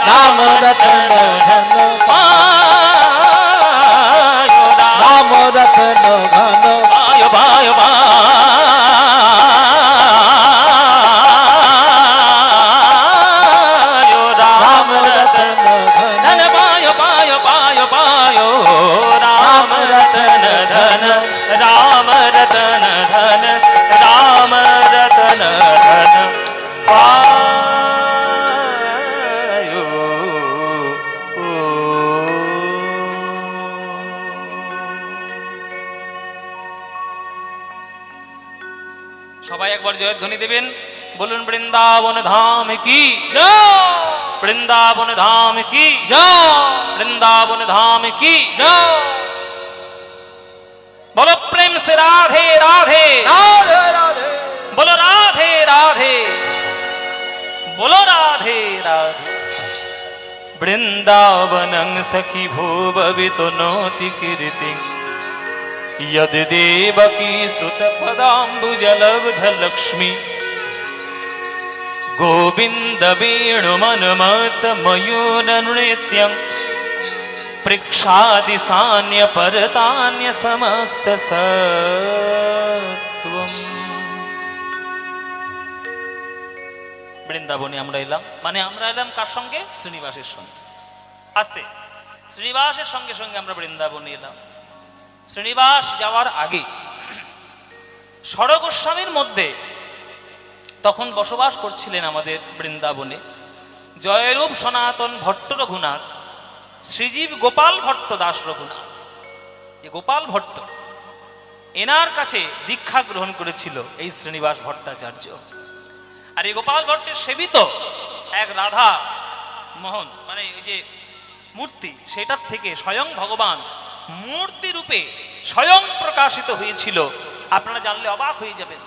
B: राम रतन घन
A: पायो
B: राम रतन घन
A: पायो पायो पायो
B: राम रतन घन
A: धन पायो पायो पायो पायो राम रतन धन राम रतन धन राम रतन धन पायो। সবাই একবার জয়ধ্বনি দেবেন, বলুন বৃন্দাবন ধাম কি, বৃন্দাবন ধাম কি, বৃন্দাবন ধাম কি। बोलो प्रेम से राधे राधे,
C: राधे राधे
A: बोलो राधे राधे, बोलो राधे राधे। वृंदावनं सखी भूभवितो नोति कीर्ति यद देवकी सुत पदाम्बुजलब्ध लक्ष्मी गोविंद वेणुमनुमत मयूर नृत्यं पृक्षादि सान्य परतान्य समस्त सत्वम। বৃন্দাবনে আমরা এলাম, মানে আমরা এলাম কার সঙ্গে? শ্রীনিবাসের সঙ্গে। আস্তে, শ্রীনিবাসের সঙ্গে সঙ্গে আমরা বৃন্দাবনে এলাম। শ্রীনিবাস যাওয়ার আগে ষড় গোস্বামীর মধ্যে তখন বসবাস করছিলেন আমাদের বৃন্দাবনে জয়রূপ সনাতন ভট্ট রঘুনাথ, শ্রীজীব গোপাল ভট্ট দাস রঘুনাথ। এই গোপাল ভট্ট এনার কাছে দীক্ষা গ্রহণ করেছিল এই শ্রীনিবাস ভট্টাচার্য। আর এই গোপাল ভট্টের সেবিত এক রাধা মোহন, মানে ওই যে মূর্তি, সেটার থেকে স্বয়ং ভগবান মূর্তি রূপে স্বয়ং প্রকাশিত হয়েছিল। আপনারা জানলে অবাক হয়ে যাবেন।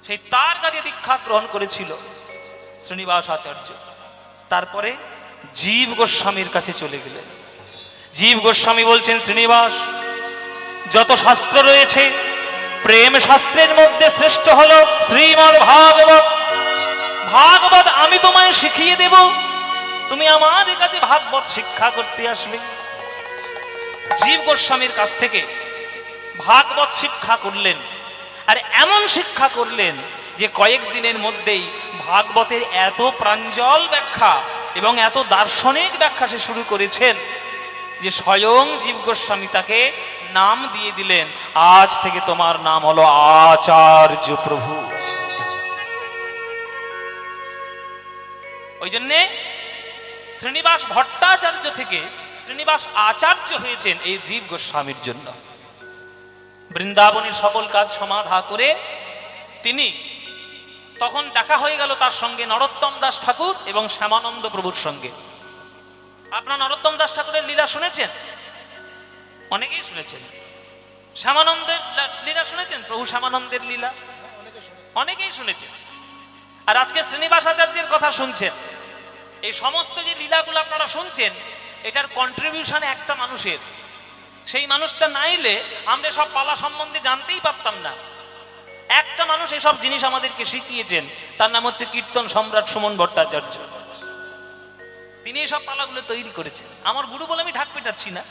A: সেই তার কাছে দীক্ষা গ্রহণ করেছিল শ্রীনিবাস আচার্য। তারপরে জীব গোস্বামীর কাছে চলে গেলেন। জীব গোস্বামী বলছেন, শ্রীনিবাস, যত শাস্ত্র রয়েছে প্রেম শাস্ত্রের মধ্যে শ্রেষ্ঠ হলো শ্রীমদ্ ভাগবত। ভাগবত আমি তোমায় শিখিয়ে দেব, তুমি আমার কাছে ভাগবত শিক্ষা করতে আসবে। জীব গোস্বামীর কাছ থেকে ভাগবত শিক্ষা করলেন, আর এমন শিক্ষা করলেন যে কয়েকদিনের মধ্যেই ভাগবতের এত প্রাঞ্জল ব্যাখ্যা এবং এত দার্শনিক ব্যাখ্যা সে শুরু করেছেন যে স্বয়ং জীব গোস্বামী তাকে নাম দিয়ে দিলেন, আজ থেকে তোমার নাম হলো আচার্য প্রভু। ওই জন্যে শ্রীনিবাস ভট্টাচার্য থেকে শ্রীনিবাস আচার্য হয়েছেন এই জীব গোস্বামীর জন্য। বৃন্দাবনের সকল কাজ সমাধা করে তিনি তখন দেখা হয়ে গেল তার সঙ্গে নরোত্তম দাস ঠাকুর এবং শ্যামানন্দ প্রভুর সঙ্গে। আপনারা নরোত্তম দাস ঠাকুরের লীলা শুনেছেন? অনেকেই শুনেছেন। শ্যামানন্দের লীলা শুনেছেন? প্রভু শ্যামানন্দের লীলা অনেকেই শুনেছেন। আর আজকে শ্রীনিবাস আচার্যের কথা শুনছেন। এই সমস্ত যে লীলাগুলো আপনারা শুনছেন, এটার কন্ট্রিবিউশন একটা মানুষের। সেই মানুষটা না এলে আমরা সব পালা সম্বন্ধে জানতেই পারতাম না। একটা মানুষ এসব জিনিস আমাদেরকে শিখিয়েছেন, তার নাম হচ্ছে কীর্তন সম্রাট সুমন ভট্টাচার্য। তিনি এইসব পালাগুলো তৈরি করেছেন। আমার গুরু বলে আমি ঢাক পেটাচ্ছি না।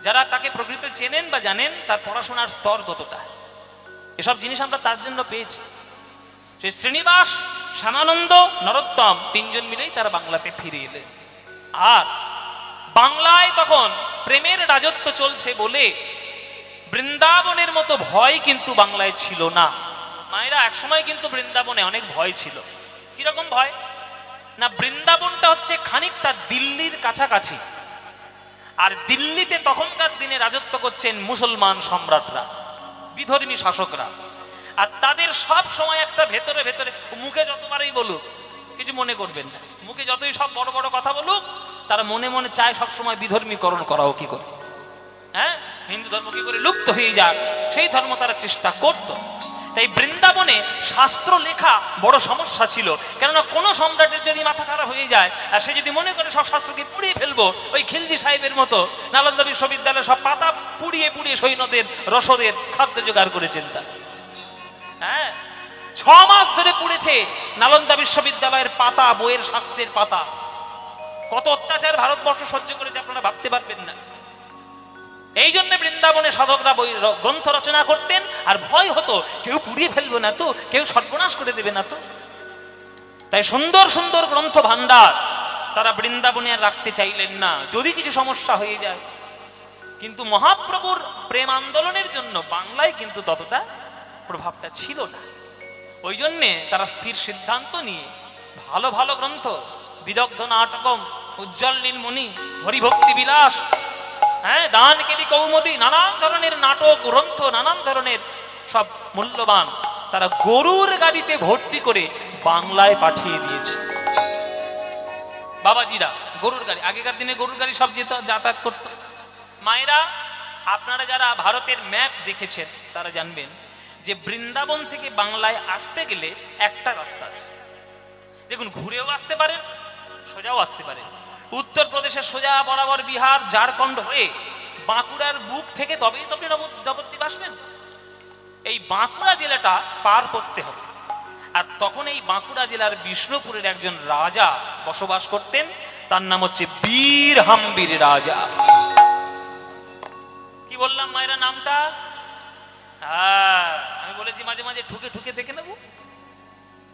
A: যারা তাকে প্রকৃত চেনেন বা জানেন তার পড়াশোনার স্তর কতটা, এসব জিনিস আমরা তার জন্য পেয়েছি। সেই শ্রীনিবাস, শ্যামানন্দ, নরোত্তম তিনজন মিলেই তারা বাংলাতে ফিরে এলেন। আর বাংলায় তখন প্রেমের রাজত্ব চলছে বলে বৃন্দাবনের মতো ভয় কিন্তু বাংলায় ছিল না। মায়েরা, একসময় কিন্তু বৃন্দাবনে অনেক ভয় ছিল। কিরকম ভয় না, বৃন্দাবনটা হচ্ছে খানিকটা দিল্লির কাছাকাছি, আর দিল্লিতে তখনকার দিনে রাজত্ব করছেন মুসলমান সম্রাটরা, বিধর্মী শাসকরা। আর তাদের সব সময় একটা ভেতরে ভেতরে, মুখে যতবারই বলুক কিছু মনে করবেন না, মুখে যতই সব বড় বড় কথা বলুক, তারা মনে মনে চায় সবসময় বিধর্মীকরণ করাও কি করে, হ্যাঁ, হিন্দু ধর্ম কি করে লুপ্ত হয়ে যাক, সেই ধর্ম তারা চেষ্টা করত। তাই বৃন্দাবনে শাস্ত্র লেখা বড় সমস্যা ছিল। কেননা কোনো সম্রাটের যদি মাথা খারাপ হয়ে যায় আর সে যদি মনে করে সব শাস্ত্রকে পুড়িয়ে ফেলবো, ওই খিলজি সাহেবের মতো নালন্দা বিশ্ববিদ্যালয়ে সব পাতা পুড়িয়ে পুড়িয়ে সৈন্যদের রসদের খাদ্য জোগাড় করেছেন তা, হ্যাঁ। 6 মাস ধরে পুড়েছে নালন্দা বিশ্ববিদ্যালয়ের পাতা, বইয়ের শাস্ত্রের পাতা। কত অত্যাচার ভারতবর্ষ সহ্য করেছে আপনারা ভাবতে পারবেন না। এই জন্য বৃন্দাবনে সাধকরা বই গ্রন্থ রচনা করতেন, আর ভয় হতো কেউ পুড়িয়ে ফেলবে না তো, কেউ সর্বনাশ করে দেবে না তো। তাই সুন্দর সুন্দর গ্রন্থ ভান্ডার তারা বৃন্দাবনে আর রাখতে চাইলেন না, যদি কিছু সমস্যা হয়ে যায়। কিন্তু মহাপ্রভুর প্রেম আন্দোলনের জন্য বাংলায় কিন্তু ততটা প্রভাবটা ছিল না। ওই জন্যে তারা স্থির সিদ্ধান্ত নিয়ে ভালো ভালো গ্রন্থ, বিদগ্ধ নাটকম, উজ্জ্বল নীলমণি, হরিভক্তি বিলাস, হ্যাঁ, দান কেলি কৌমুদী, নানান ধরনের নাটক গ্রন্থ, নানান ধরনের সব মূল্যবান তারা গরুর গাড়িতে ভর্তি করে বাংলায় পাঠিয়ে দিয়েছে। বাবাজিরা গরুর গাড়ি, আগেকার দিনে গরুর গাড়ি সব যেত, যাতায়াত করত। মায়েরা, আপনারা যারা ভারতের ম্যাপ দেখেছেন তারা জানবেন যে বৃন্দাবন থেকে বাংলায় আসতে গেলে একটা রাস্তা আছে। দেখুন, ঘুরেও আসতে পারেন, সোজাও আসতে পারেন। উত্তরপ্রদেশের সোজা বরাবর বিহার, ঝাড়খণ্ড হয়ে বাঁকুড়ার বুক থেকে তবেই তো আপনি নবদ্বীপ আসবেন। এই বাঁকুড়া জেলাটা পার করতে হবে। আর তখন এই বাঁকুড়া জেলার বিষ্ণুপুরের একজন রাজা বসবাস করতেন, তার নাম হচ্ছে বীর হাম্বির রাজা। কি বললাম মায়েরা নামটা? হ্যাঁ, আমি বলেছি মাঝে মাঝে ঠুকে ঠুকে দেখে নেব।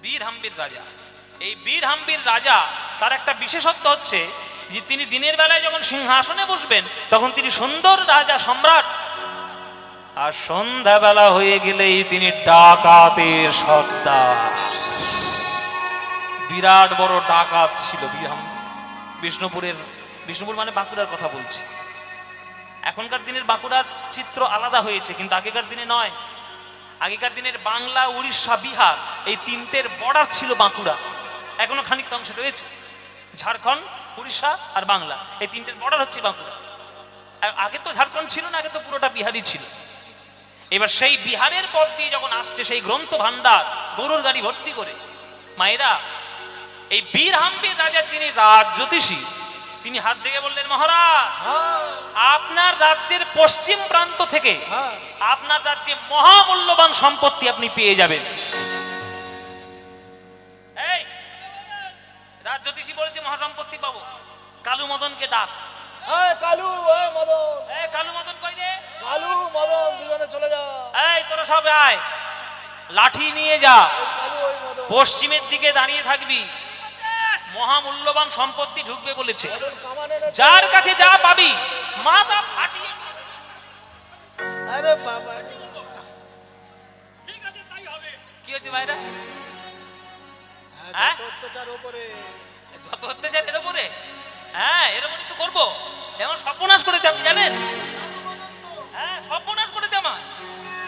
A: বীর হাম্বির রাজা। এই বীর হাম্বির রাজা, তার একটা বিশেষত্ব হচ্ছে যে তিনি দিনের বেলায় যখন সিংহাসনে বসবেন তখন তিনি সুন্দর রাজা সম্রাট, আর সন্ধ্যাবেলা হয়ে গেলেই তিনি ডাকাতের সর্দার। বিরাট বড় ডাকাত ছিল বিষ্ণুপুরের। বিষ্ণুপুর মানে বাঁকুড়ার কথা বলছি। এখনকার দিনের বাঁকুড়ার চিত্র আলাদা হয়েছে, কিন্তু আগেকার দিনে নয়। আগেকার দিনের বাংলা, উড়িষ্যা, বিহার এই তিনটের বর্ডার ছিল বাঁকুড়া। এখনো খানিকটা অংশ রয়েছে। ঝাড়খণ্ড, উড়িষ্যা আর বাংলা এই তিনটের বর্ডার হচ্ছে বাঁকুড়া। আগে তো ঝাড়খণ্ড ছিল না, আগে তো পুরোটা বিহারই ছিল। এবার সেই বিহারের পথ দিয়ে যখন আসছে সেই গ্রন্থ ভান্ডার গরুর গাড়ি ভর্তি করে, মায়েরা, এই বীর হাম্বির রাজার যিনি রাজ জ্যোতিষী, তিনি হাত থেকে বললেন, মহারাজ, আপনার রাজ্যের পশ্চিম প্রান্ত থেকে আপনার রাজ্যে মহামূল্যবান সম্পত্তি আপনি পেয়ে যাবেন। এই রাজ জ্যোতিষী বলেছে মহাসম্পত্তি পাবো। কালু মদনকে ডাক।
C: কালু, মদন,
A: কালু মদন কই রে?
C: কালু, মদন দুজনে চলে যা।
A: এই তোরা সব আয়, লাঠি নিয়ে যা, পশ্চিমের দিকে দাঁড়িয়ে থাকবি। মহামূল্যবান সম্পত্তি ঢুকবে বলেছে। যার কাছে যা পাবি মাথা ফাটিয়ে।
C: আরে বাবা,
A: ঠিক আছে, তাই হবে। কি হচ্ছে ভাইরা?
C: অত্যাচার উপরে,
A: যত অত্যাচার এর উপরে, হ্যাঁ, এরকম তো করবো। এমন সর্বনাশ করেছে আপনি জানেন? হ্যাঁ, সর্বনাশ করেছে আমার।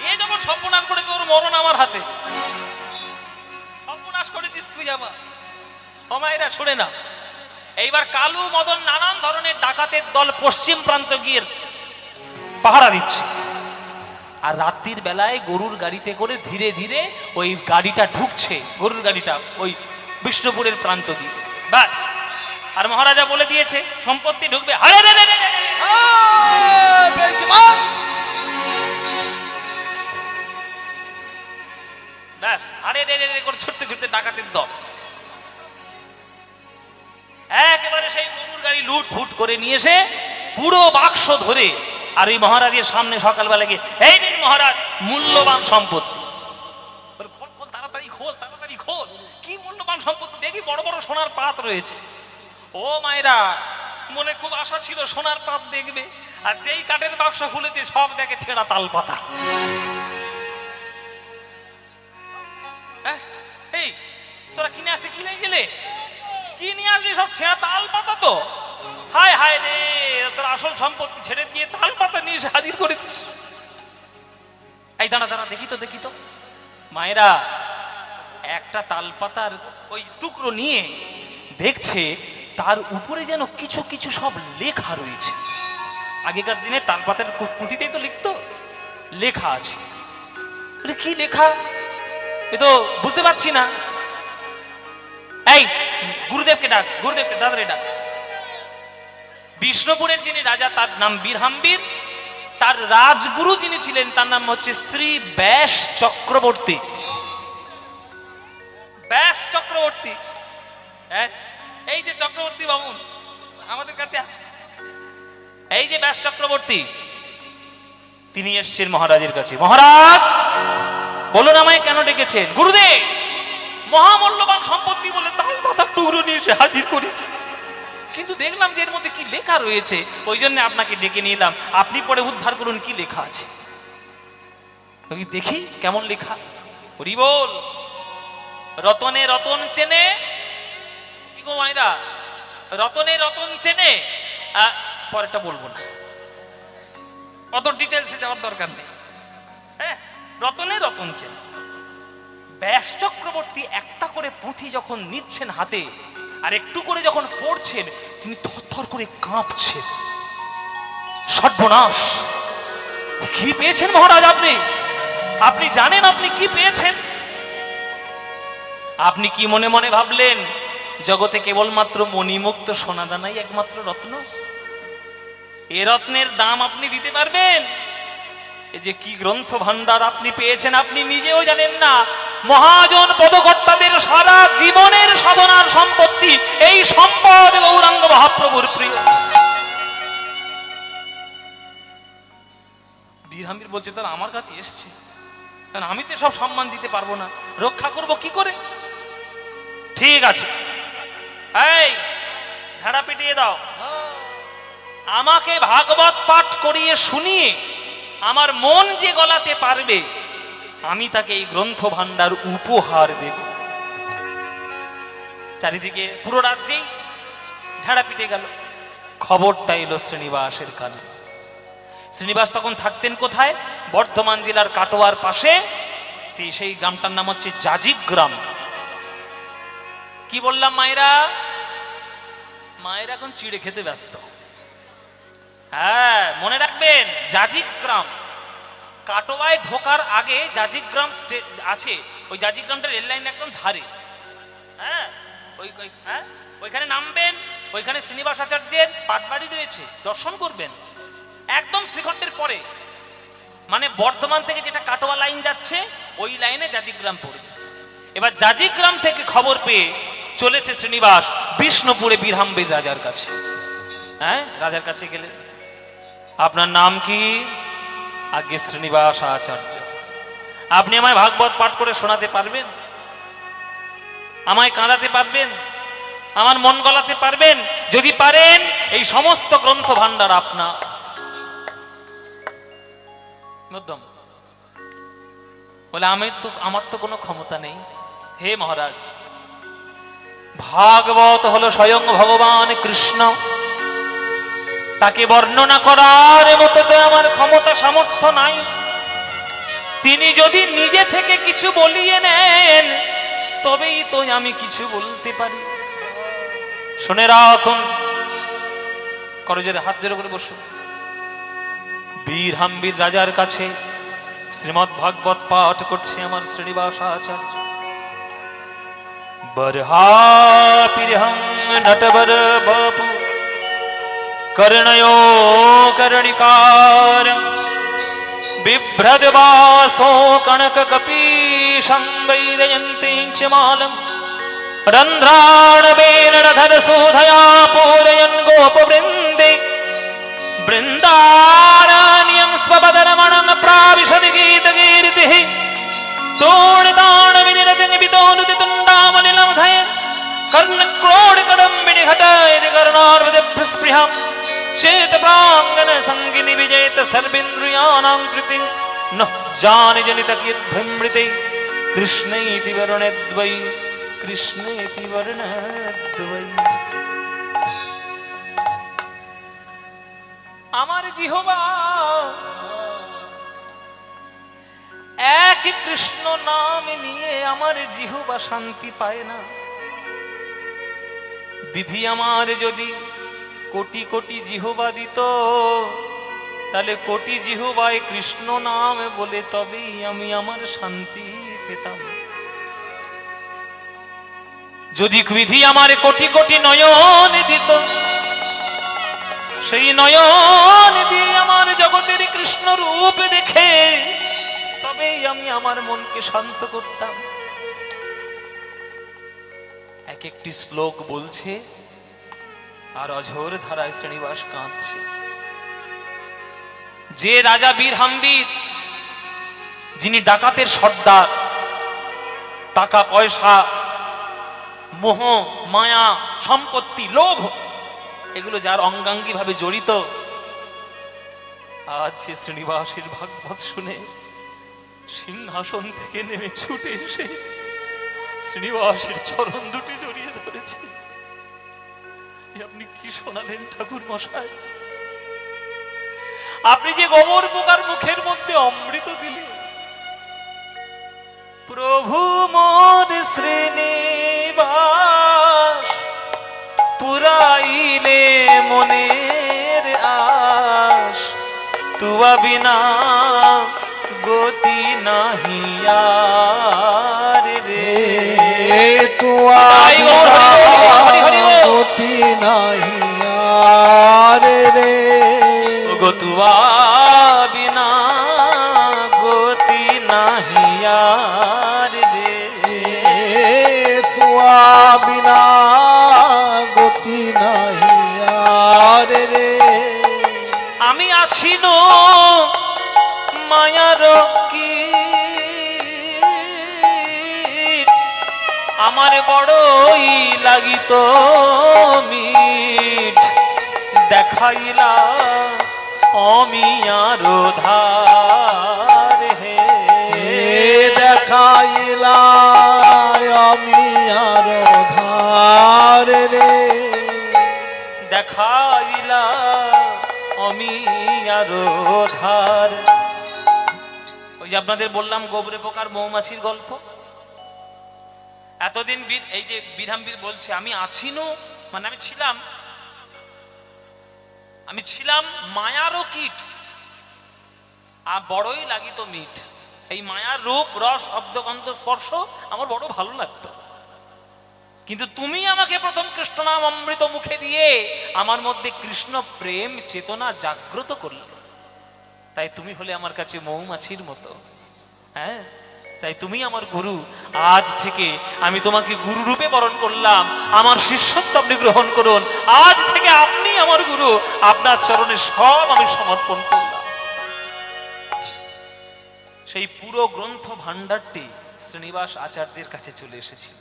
A: এ যখন সর্বনাশ করেছে, ওর মরণ আমার হাতে। সর্বনাশ করেছিস তুই আমার। মায়েরা শুনে না, এইবার কালু মদন নানান ধরনের ডাকাতের দল পশ্চিম প্রান্ত গিয়ে পাহারা দিচ্ছে। আর রাত্রির বেলায় গরুর গাড়িতে করে ধীরে ধীরে ওই গাড়িটা ঢুকছে, গরুর গাড়িটা ওই বিষ্ণুপুরের প্রান্ত দিয়ে। ব্যাস, আর মহারাজা বলে দিয়েছে সম্পত্তি ঢুকবে। হারে রে রে রে রে, ব্যাস, হারে রে রে রে করে ছুটতে ছুটতে ডাকাতের দল একেবারে সেই গরুর গাড়ি লুট ফুট করে নিয়ে এসে পুরো বাক্স ধরে, আর এই মহারাজের সামনে সকালবেলা গিয়ে, এই দিন মহারাজ মূল্যবান সম্পত্তি। খোল খোল, তাড়াতাড়ি খোল, তাড়াতাড়ি খোল। কি মূল্যবান সম্পত্তি দেখি? বড় বড় সোনার পাত রয়েছে। ও মায়েরা, মনে খুব আশা ছিল সোনার পাত দেখবে, আর যেই কাঠের বাক্স খুলেছে সব দেখে ছেঁড়া তাল পাতা। এই তোরা কিনে আসতে কি গেলে? কি নিয়ে আসলি? সব ছেঁড়া তাল পাতা তো। হায় হায় রে, তোর আসল সম্পত্তি ছেড়ে দিয়ে তাল পাতা নিয়ে এসে হাজির করেছিস। এই দাঁড়া দাঁড়া, দেখি তো দেখি তো। মায়েরা একটা তাল পাতার ওই টুকরো নিয়ে দেখছে তার উপরে যেন কিছু কিছু সব লেখা রয়েছে। আগেকার দিনে তাল পাতার পুঁথিতেই তো লিখতো, লেখা আছে। কি লেখা এ তো বুঝতে পারছি না। এই গুরুদেবকে ডাক, গুরুদেবকে দাদারে ডাক। বিষ্ণুপুরের যিনি রাজা তার নাম বীর হাম্বির, তার রাজগুরু যিনি ছিলেন তার নাম হচ্ছে শ্রী ব্যাস চক্রবর্তী। ব্যাস চক্রবর্তী, হ্যাঁ এই যে চক্রবর্তী বামুন আমাদের কাছে আছে, এই যে ব্যাস চক্রবর্তী, তিনি এসছেন মহারাজের কাছে। মহারাজ বলুন আমায় কেন ডেকেছেন? গুরুদেব মহামূল্যবান সম্পত্তি বলে তাল পাতার টুকরো নিয়ে এসে হাজির করেছে, কিন্তু দেখলাম যে এর মধ্যে কি লেখা রয়েছে, ওই জন্য আপনাকে ডেকে নিলাম, আপনি পরে উদ্ধার করুন কি লেখা আছে। দেখি কেমন লেখা। হরি বল। রতনে রতন চেনে, কি গো মায়েরা, রতনে রতন চেনে, পরেরটা বলবো না, অত ডিটেলসে যাওয়ার দরকার নেই। হ্যাঁ, রতনে রতন চেনে। ব্যাস চক্রবর্তী একটা করে পুঁথি যখন নিচ্ছেন হাতে আর একটু করে যখন পড়ছেন, তিনি থরথর করে কাঁপছেন। সর্বনাশ, কি পেয়েছেন মহারাজ আপনি? আপনি জানেন আপনি কি পেয়েছেন? আপনি কি মনে মনে ভাবলেন জগতে কেবলমাত্র মণিমুক্ত সোনাদানাই একমাত্র রত্ন? এ রত্নের দাম আপনি দিতে পারবেন? এই যে কি গ্রন্থ ভান্ডার আপনি পেয়েছেন আপনি নিজেও জানেন না। মহাজন পদকর্তাদের সারা জীবনের সাধনার সম্পত্তি এই সম্পদ গৌরাঙ্গ মহাপ্রভুর প্রিয়। বীরহাম্বির বলছে তাহলে আমার কাছে এসছে, কারণ আমি তো সব সম্মান দিতে পারবো না, রক্ষা করব কি করে? ঠিক আছে, এই ঢাড়া পিটিয়ে দাও, আমাকে ভাগবত পাঠ করিয়ে শুনিয়ে আমার মন যে গলাতে পারবে আমি তাকে এই গ্রন্থ ভান্ডার উপহার দেব। চারিদিকে পুরো রাজ্যেই ঢাড়া পিটে গেল। খবরটা এলো শ্রীনিবাসের কানে। শ্রীনিবাস তখন থাকতেন কোথায়? বর্ধমান জেলার কাটোয়ার পাশে, সেই গ্রামটার নাম হচ্ছে জাজিক গ্রাম। কি বললাম মায়েরা? মায়েরা এখন চিড়ে খেতে ব্যস্ত। হ্যাঁ মনে রাখবেন, জাজিক গ্রাম কাটোয়ায় ঢোকার আগে জাজিক গ্রাম আছে, ওই জাজিক গ্রামটা রেল লাইন একদম ধারে। হ্যাঁ ওইখানে নামবেন, ওইখানে শ্রীনিবাস আচার্যের পাটবাড়ি রয়েছে, দর্শন করবেন। একদম শ্রীখণ্ডের পরে, মানে বর্ধমান থেকে যেটা কাটোয়া লাইন যাচ্ছে ওই লাইনে জাজিক গ্রাম পড়বে। এবার জাজিক গ্রাম থেকে খবর পেয়ে চলেছে শ্রীনিবাস বিষ্ণুপুরে বীরহাম্বির রাজার কাছে। হ্যাঁ, রাজার কাছে গেলে আপনার নাম কি? আগে শ্রীনিবাস আচার্য। আপনি আমায় ভাগবত পাঠ করে শোনাতে পারবেন? আমায় কাঁদাতে পারবেন? আমার মন গলাতে পারবেন? যদি পারেন এই সমস্ত গ্রন্থ ভান্ডার আপনার। বলে আমার তো কোনো ক্ষমতা নেই। হে মহারাজ, ভাগবত হলো স্বয়ং ভগবান কৃষ্ণ, তাকে বর্ণনা করার মতো তো আমার ক্ষমতা সামর্থ্য নাই। তিনি যদি নিজে থেকে কিছু বলিয়ে নেন তবেই তো আমি কিছু বলতে পারি। শুনে রাখুন, করজোরে হাত জোড় করে বসুন। বীরহাম্বির রাজার কাছে শ্রীমদ্ ভাগবত পাঠ করছে আমার শ্রীনিবাস আচার্য। বরহা পিরহং নটবর বাপু कर्णयो कर्णिकार बिभ्रद्वासो कनककपीशं वैदयन्तीं च मालं रन्ध्राणवेणधरसूधया पूरयन् गोपवृन्दे बृन्दारण्यं स्वपदरमणं प्राविशति गीतकीर्तिः तोणिताणविनिरतिङ्गितोनुतितुण्डामलिलं कर्णक्रोडकदम्बिनि घटैर्कर्णार्वदिभ्रस्पृहं चेतप्राङ्गन सङ्गिनि विजयत सर्वेन्द्रियाणां कृति न जानि जनितकिद्भ्रमृते कृष्णेति वर्णद्वै कृष्णेति वर्णद्वै। আমার জিহ্বা এক কৃষ্ণ নাম নিয়ে আমার জিহ্বা শান্তি পায় না। বিধি আমার যদি কোটি কোটি জিহ্বা দিত তাহলে কোটি জিহ্বায় কৃষ্ণ নাম বলে তবেই আমি আমার শান্তি পেতাম। যদি বিধি আমার কোটি কোটি নয়ন দিত, সেই নয়ন দিয়ে আমার জগতের কৃষ্ণ রূপ দেখে তবেই আমি আমার মনকে শান্ত করতাম। এক একটি শ্লোক বলছে আর অঝোর ধারায় শ্রীনিবাস কাঁদছে। যে রাজা বীর হাম্বির, যিনি ডাকাতের সর্দার, টাকা পয়সা, মোহ মায়া, সম্পত্তি, লোভ, এগুলো যার অঙ্গাঙ্গী ভাবে জড়িত, আজ সে শ্রীনিবাসের ভাগবত শুনে সিংহাসন থেকে নেমে ছুটে এসে শ্রীনিবাসের চরণ দুটি জড়িয়ে ধরেছে। আপনি কি শোনালেন ঠাকুর মশাই? আপনি যে গোবর পোকার মুখের মধ্যে অমৃত দিলেন, প্রভু মোর শ্রীনিবাস পুরাইলে মনের আশ, তুয়া বিনা গতি নাহি আর রে,
B: তুয়া গতি নাহি আর রে,
A: তুয়া বিনা গতি নাহি আর রে,
B: তুয়া বিনা গতি নাহি আর রে।
A: আমি আছি নো মায়ার কীট, আমার বড়ই লাগিত মিঠ, দেখাইলা অমিয়ার ধার হে,
B: দেখাইলা অমিয়ার ধার রে,
A: দেখাইলা অমিয়ার ধার। ওই যে আপনাদের বললাম গোবরে পোকার মৌমাছির গল্প। এতদিন এই যে বীরহাম্বীর বলছে আমি আছি নো, মানে আমি ছিলাম মায়ারও কীট, আর বড়ই লাগিত মিঠ। এই মায়ার রূপ রস শব্দ গন্ধ স্পর্শ আমার বড় ভালো লাগতো, কিন্তু তুমি আমাকে প্রথম কৃষ্ণ নাম অমৃত মুখে দিয়ে আমার মধ্যে কৃষ্ণ প্রেম চেতনা জাগ্রত করলে, তাই তুমি হলে আমার কাছে মৌমাছির মতো। হ্যাঁ, তাই তুমি আমার গুরু। আজ থেকে আমি তোমাকে গুরু রূপে বরণ করলাম, আমার শিষ্যত্ব আপনি গ্রহণ করুন। আজ থেকে আপনি আমার গুরু, আপনার চরণে সব আমি সমর্পণ করলাম। সেই পুরো গ্রন্থ ভাণ্ডারটি শ্রীনিবাস আচার্যের কাছে চলে এসেছিল।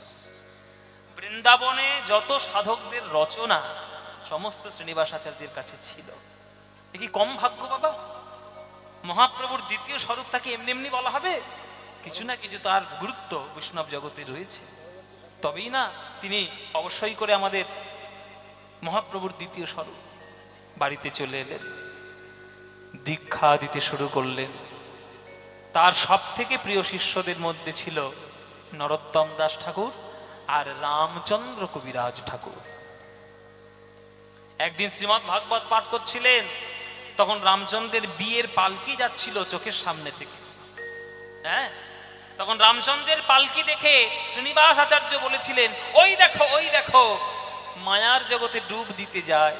A: বৃন্দাবনে যত সাধকদের রচনা সমস্ত শ্রীনিবাস আচার্যের কাছে ছিল। এ কি কম ভাগ্য বাবা? মহাপ্রভুর দ্বিতীয় স্বরূপ তাকে এমনি এমনি বলা হবে? কিছু না কিছু তার গুরুত্ব বৈষ্ণব জগতে রয়েছে, তবেই না তিনি অবশ্যই করে আমাদের মহাপ্রভুর দ্বিতীয় স্বরূপ। বাড়িতে চলে এলেন, দীক্ষা দিতে শুরু করলেন। তার সব থেকে প্রিয় শিষ্যদের মধ্যে ছিল নরোত্তম দাস ঠাকুর আর রামচন্দ্র কবিরাজ ঠাকুর। একদিন শ্রীমদ্ ভাগবত পাঠ করছিলেন, তখন রামচন্দ্রের বিয়ের পালকি যাচ্ছিল চোখের সামনে থেকে। হ্যাঁ, তখন রামচন্দ্রের পালকি দেখে শ্রীনিবাস আচার্য বলেছিলেন, ওই দেখো ওই দেখো, মায়ার জগতে ডুব দিতে যায়।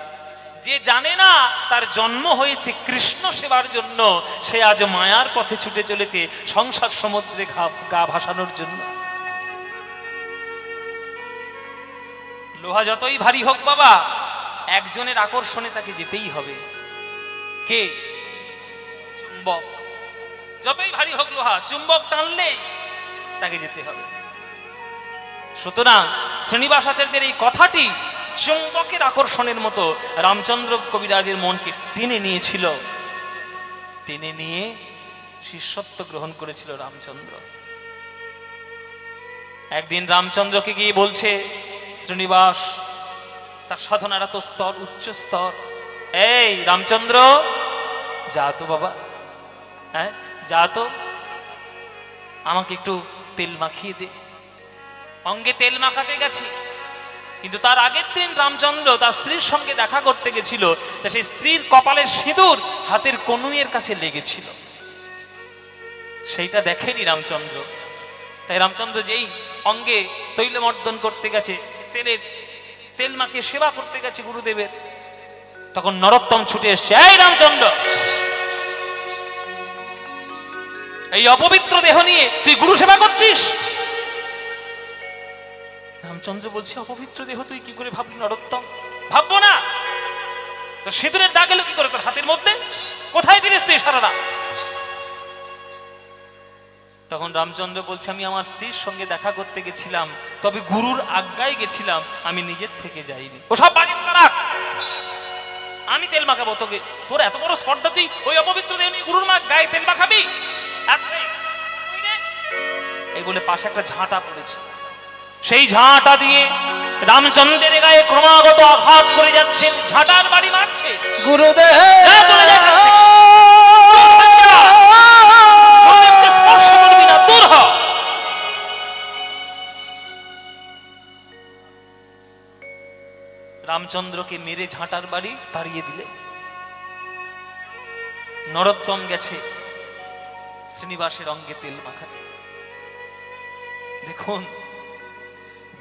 A: যে জানে না তার জন্ম হয়েছে কৃষ্ণ সেবার জন্য, সে আজ মায়ার পথে ছুটে চলেছে সংসার সমুদ্রে গা ভাসানোর জন্য। লোহা যতই ভারী হোক বাবা, একজনের আকর্ষণে তাকে যেতেই হবে। কে? চুম্বক। যতই ভারী হোক লোহা, চুম্বক টানলেই তাকে যেতে হবে। সুতরাং শ্রীনিবাস আচার্যের এই কথাটি চুম্বকের আকর্ষণের মতো রামচন্দ্র কবিরাজের মনকে টেনে নিয়েছিল। টেনে নিয়ে শিষ্যত্ব গ্রহণ করেছিল রামচন্দ্র। একদিন রামচন্দ্রকে গিয়ে বলছে শ্রীনিবাস, তার সাধনার এত স্তর, উচ্চ স্তর, এই রামচন্দ্র যা তো বাবা, হ্যাঁ যা তো, আমাকে একটু তেল মাখিয়ে দে। অঙ্গে তেল মাখাতে গেছে, কিন্তু তার আগের দিন রামচন্দ্র তার স্ত্রীর সঙ্গে দেখা করতে গেছিল। তা সেই স্ত্রীর কপালের সিঁদুর হাতের কনুইয়ের কাছে লেগেছিল, সেইটা দেখেনি রামচন্দ্র। তাই রামচন্দ্র যেই অঙ্গে তৈলমর্দন করতে গেছে, তেল মাখিয়ে সেবা করতে গেছে গুরুদেবের, তখন নরোত্তম ছুটে এসছে, এই রামচন্দ্র, এই অপবিত্র দেহ নিয়ে তুই গুরু সেবা করছিস? রামচন্দ্র বলছে, অপবিত্র দেহ তুই কি করে ভাবলি নরোত্তম? ভাববো না তো সিঁদুরের দাগ এলো কি করে তোর হাতের মধ্যে? কোথায় ছিলিস তুই সারা রাত? তখন রামচন্দ্র বলছে, আমি আমার স্ত্রীর সঙ্গে দেখা করতে গেছিলাম, তবে গুরুর আজ্ঞায় গেছিলাম, আমি নিজের থেকে যাইনি। ও সব বাজি রাখ, আমি তেল মাখাবো তোকে? তোর এত বড় স্পর্ধা, তুই ওই অপবিত্র দেহ নিয়ে গুরুর মা গায়ে তেল মাখাবি? এই বলে পাশে একটা ঝাঁটা পড়েছে, সেই ঝাঁটা দিয়ে রামচন্দ্রের গায়ে ক্রমাগত আঘাত করে যাচ্ছেন, ঝাঁটার বাড়ি মারছে।
B: গুরুদেব
A: স্পর্শ করবি না, দূর হ। রামচন্দ্রকে মেরে ঝাঁটার বাড়ি তাড়িয়ে দিলে। নরোত্তম গেছে শ্রীনিবাসের অঙ্গে তেল মাখাতে। দেখুন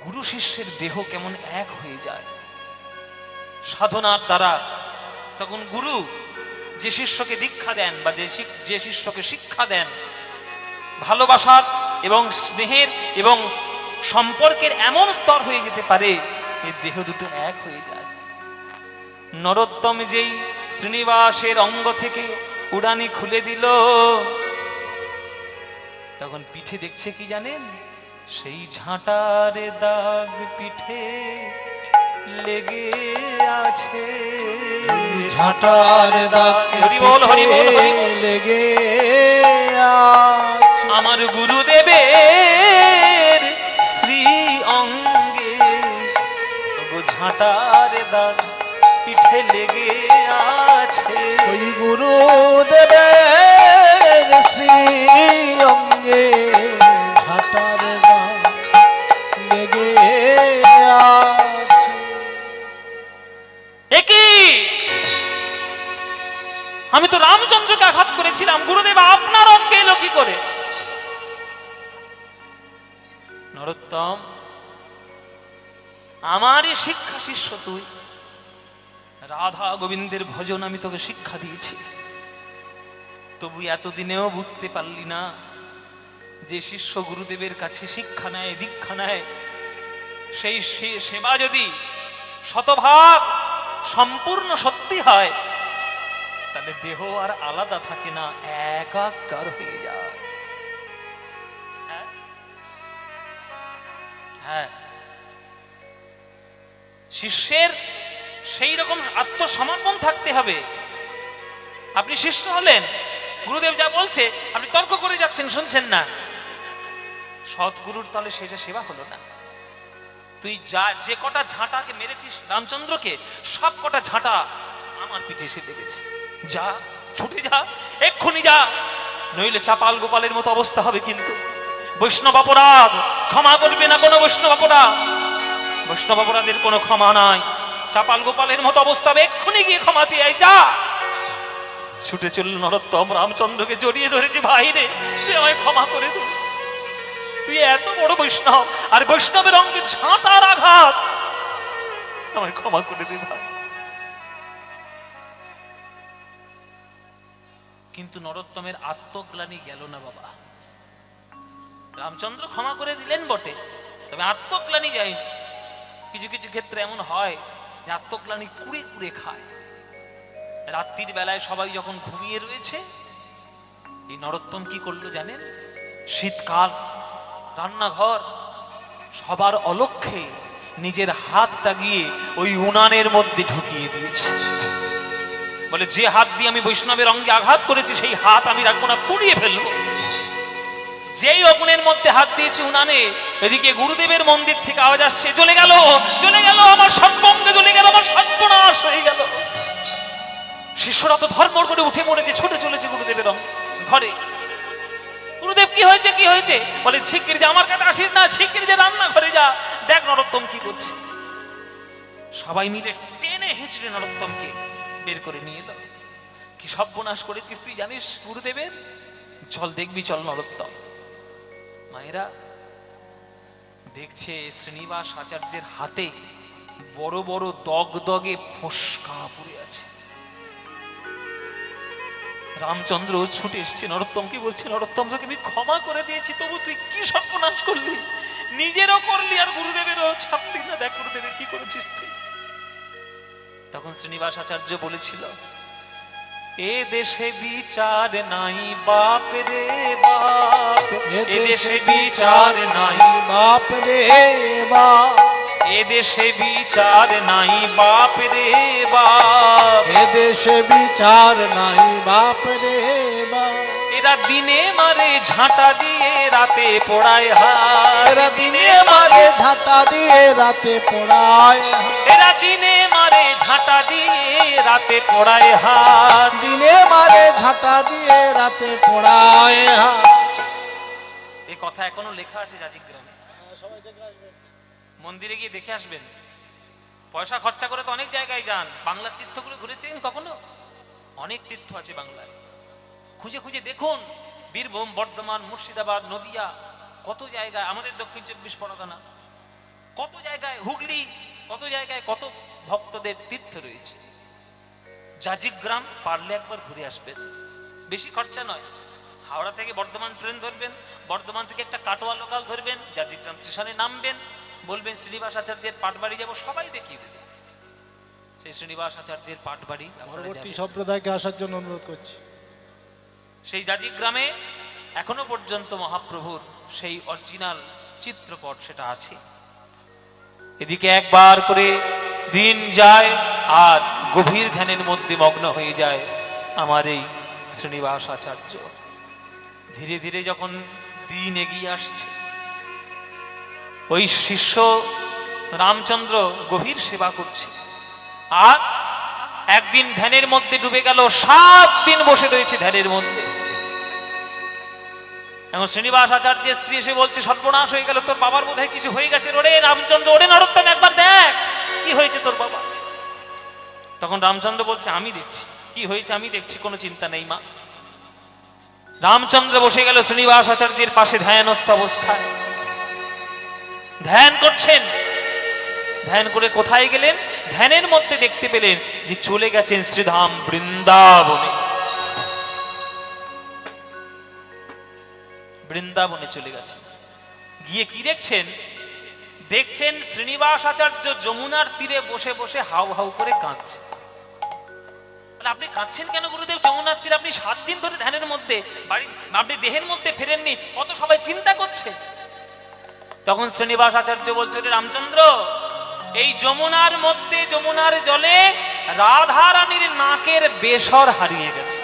A: গুরু শিষ্যের দেহ কেমন এক হয়ে যায় সাধনার দ্বারা। তখন গুরু যে শিষ্যকে দীক্ষা দেন বা যে শিষ্যকে শিক্ষা দেন, ভালোবাসার এবং স্নেহের এবং সম্পর্কের এমন স্তর হয়ে যেতে পারে, এর দেহ দুটো এক হয়ে যায়। নরোত্তম যেই শ্রীনিবাসের অঙ্গ থেকে উড়ানি খুলে দিল, তখন পিঠে দেখছে কি জানেন? সেই ঝাঁটার দাগ পিঠে লেগে আছে,
B: ঝাঁটার দাগ
A: হরি বল, হরি বল, হরি বল।
B: লেগে আছে
A: আমার গুরুদেবের শ্রী অঙ্গে গো ঝাঁটার দাগ পিঠে লেগে আছে।
B: ওই গুরুদেবের শ্রী অঙ্গে ঝাঁটার দাগ লেগে আছে।
A: একই আমি তো রামচন্দ্রকে আঘাত করেছিলাম, গুরুদেব আপনার অঙ্গে এলো কি করে? নরোত্তম, আমারই শিক্ষা শিষ্য তুই, রাধা গোবিন্দের ভজন আমি তোকে শিক্ষা দিয়েছি, তবু এতদিনেও বুঝতে পারলি না যে শিষ্য গুরুদেবের কাছে শিক্ষা নেয়, দীক্ষা নেয়, সেই সেবা যদি শতভাগ সম্পূর্ণ সত্যি হয়, তাহলে দেহ আর আলাদা থাকে না, একাকার হয়ে যায়। হ্যাঁ, শিষ্যের সেই রকম আত্মসমর্পণ থাকতে হবে। আপনি শিষ্য হলেন, গুরুদেব যা বলছে আপনি তর্ক করে যাচ্ছেন, শুনছেন না, সৎগুরুর তাহলে সেটা সেবা হলো না। তুই যা যে কটা ঝাঁটাকে মেরেছিস রামচন্দ্রকে, সব কটা ঝাঁটা আমার পিঠে এসে লেগেছে। যা, ছুটে যা, এক্ষুনি যা, নইলে চাপাল গোপালের মতো অবস্থা হবে। কিন্তু বৈষ্ণব অপরাধ ক্ষমা করবে না কোনো বৈষ্ণব অপরাধ, বৈষ্ণব অপরাধের কোনো ক্ষমা নাই। চাপাল গোপালের মতো অবস্থা হবে, এক্ষুনি গিয়ে ক্ষমা চেয়ে আয়, যা। ছুটে চলল নরোত্তম, রামচন্দ্রকে জড়িয়ে ধরেছে, ভাই রে তুই আমায় ক্ষমা করে দে, তুই এত বড় বৈষ্ণব আর বৈষ্ণবের অঙ্গে ঝাঁটার আঘাত, আমায় ক্ষমা করে দে ভাই। কিন্তু নরোত্তমের আত্মগ্লানি গেল না বাবা। রামচন্দ্র ক্ষমা করে দিলেন বটে, তবে আত্মগ্লানি যায়নি। কিছু কিছু ক্ষেত্রে এমন হয় যে আত্মগ্লানি কুড়ে কুড়ে খায়। রাত্রির বেলায় সবাই যখন ঘুমিয়ে রয়েছে, এই নরোত্তম কি করলো জানেন? শীতকাল, রান্নাঘর, সবার অলক্ষ্যে নিজের হাতটা গিয়ে ওই উনানের মধ্যে ঢুকিয়ে দিয়েছে। বলে, যে হাত দিয়ে আমি বৈষ্ণবের অঙ্গে আঘাত করেছি সেই হাত আমি রাখবো না, পুড়িয়ে ফেলবো। যেই অগ্নের মধ্যে হাত দিয়েছে উনানে, এদিকে গুরুদেবের মন্দির থেকে আওয়াজ আসছে, জ্বলে গেল, জ্বলে গেল, আমার সর্বঙ্গে জ্বলে গেল, আমার সর্বনাশ হয়ে গেল। শিষ্যরা তো ধর্মর করে উঠে পড়েছে, ছুটে চলেছে গুরুদেবের ঘরে। গুরুদেব কি হয়েছে, কি হয়েছে? বলে, শিগগির যে আমার কাছে আসিস না, শিগগির যে রান্নাঘরে যা, দেখ নরোত্তম কি করছে। সবাই মিলে টেনে হেঁচড়ে নরোত্তমকে বের করে নিয়ে দাও। কি সর্বনাশ করেছিস তুই জানিস গুরুদেবের? চল দেখবি, চল নরোত্তম। মায়েরা দেখছে শ্রীনিবাস আচার্যের হাতে বড় বড় দগদগে ফোস্কা পড়ে আছে। রামচন্দ্র ছুটে এসছে নরোত্তমকে, বলছে, নরোত্তম তোকে আমি ক্ষমা করে দিয়েছি, তবু তুই কি সর্বনাশ করলি? নিজেরও করলি আর গুরুদেবেরও ছাপলি না, দেখ গুরুদেবের কি করেছিস তুই। তখন শ্রীনিবাস আচার্য বলেছিল, এ দেশে বিচার নাই বাপ রে বাপ, এ দেশে বিচার নাই
B: বাপ রে বাপ,
A: এ দেশে বিচার নাই বাপ রে বাপ,
B: এ দেশে বিচার নাই বাপ রে বাপ।
A: এরা দিনে মারে ঝাঁটা দিয়ে রাতে পোড়ায় হাত,
B: এরা দিনে মারে ঝাঁটা দিয়ে রাতে পোড়ায় হাত,
A: এরা দিনে মারে ঝাঁটা দিয়ে রাতে পোড়ায় হাত।
B: দিনে মারে ঝাঁটা দিয়ে রাতে পোড়ায় হাত।
A: এই কথা এখনো লেখা আছে জাজিক গ্রামে, মন্দিরে গিয়ে দেখে আসবেন। পয়সা খরচা করে তো অনেক জায়গায় যান, বাংলার তীর্থগুলো ঘুরেছেন কখনো? অনেক তীর্থ আছে বাংলায়, খুঁজে খুঁজে দেখুন। বীরভূম, বর্ধমান, মুর্শিদাবাদ, নদিয়া, কত জায়গায়, আমাদের দক্ষিণ 24 পরগনা, কত জায়গায়, হুগলি, কত জায়গায় কত ভক্তদের তীর্থ রয়েছে। জাজিক গ্রাম পারলে একবার ঘুরে আসবেন, বেশি খরচা নয়। হাওড়া থেকে বর্ধমান ট্রেন ধরবেন, বর্ধমান থেকে একটা কাটোয়া লোকাল ধরবেন, জাজিক গ্রাম স্টেশনে নামবেন, বলবেন শ্রীনিবাস আচার্যের পাটবাড়ি যাব, সবাই দেখিয়ে দেবে। সেই শ্রীনিবাস আচার্যের পাটবাড়ি
B: পরবর্তী সম্প্রদায়কে আসার জন্য অনুরোধ করছি।
A: সেই জাজিক গ্রামে এখনো পর্যন্ত মহাপ্রভুর সেই অরিজিনাল চিত্রপট সেটা আছে। এদিকে একবার করে দিন যায় আর গভীর ধ্যানের মধ্যে মগ্ন হয়ে যায় আমার এই শ্রীনিবাস আচার্য। ধীরে ধীরে যখন দিন এগিয়ে আসছে, ওই শিষ্য রামচন্দ্র গভীর সেবা করছে, আর একদিন ধ্যানের মধ্যে ডুবে গেল, 7 দিন বসে রয়েছে ধ্যানের মধ্যে। এখন শ্রীনিবাস আচার্যের স্ত্রী এসে বলছে, সর্বনাশ হয়ে গেল, তোর বাবার বোধহয় কিছু হয়ে গেছে। ওরে রামচন্দ্র, ওরে নরোত্তম, একবার দেখ কি হয়েছে তোর বাবা। তখন রামচন্দ্র বলছে, আমি দেখছি কি হয়েছে, আমি দেখছি, কোনো চিন্তা নেই মা। রামচন্দ্র বসে গেল শ্রীনিবাস আচার্যের পাশে ধ্যানস্থ অবস্থায়, ধ্যান করছেন। ধ্যান করে কোথায় গেলেন? ধ্যানের মধ্যে দেখতে পেলেন যে চলে গেছেন শ্রীধাম বৃন্দাবনে। বৃন্দাবনে চলে গেছে। গিয়ে কি দেখছেন? দেখছেন শ্রীনিবাস আচার্য যমুনার তীরে বসে বসে হাউ হাউ করে কাঁদছে। আপনি কাঁদছেন কেন গুরুদেব? যমুনার তীরে আপনি 7 দিন ধরে ধ্যানের মধ্যে, বাড়ি আপনি দেহের মধ্যে ফেরেননি, কত সবাই চিন্তা করছে। তখন শ্রীনিবাস আচার্য বলছে, রামচন্দ্র, এই যমুনার মধ্যে, যমুনার জলে রাধা রানীর নাকের বেসর হারিয়ে গেছে,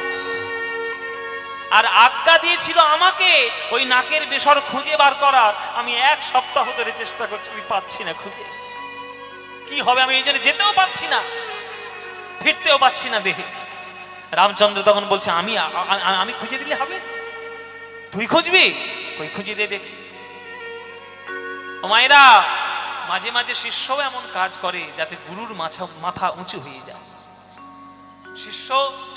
A: আর আজ্ঞা দিয়েছিল আমাকে ওই নাকের বেসর খুঁজে বার করার। আমি 1 সপ্তাহ ধরে চেষ্টা করছি, আমি পাচ্ছি না খুঁজে। কি হবে, আমি এই জন্য যেতেও পাচ্ছি না, ফিরতেও পাচ্ছি না দেহে। রামচন্দ্র তখন বলছে, আমি খুঁজে দিলে হবে? তুই খুঁজবি? কই খুঁজে দিয়ে দেখি। ও মায়েরা, মাঝে মাঝে শিষ্যও এমন কাজ করে যাতে গুরুর মাথা উঁচু হয়ে যায়। শিষ্য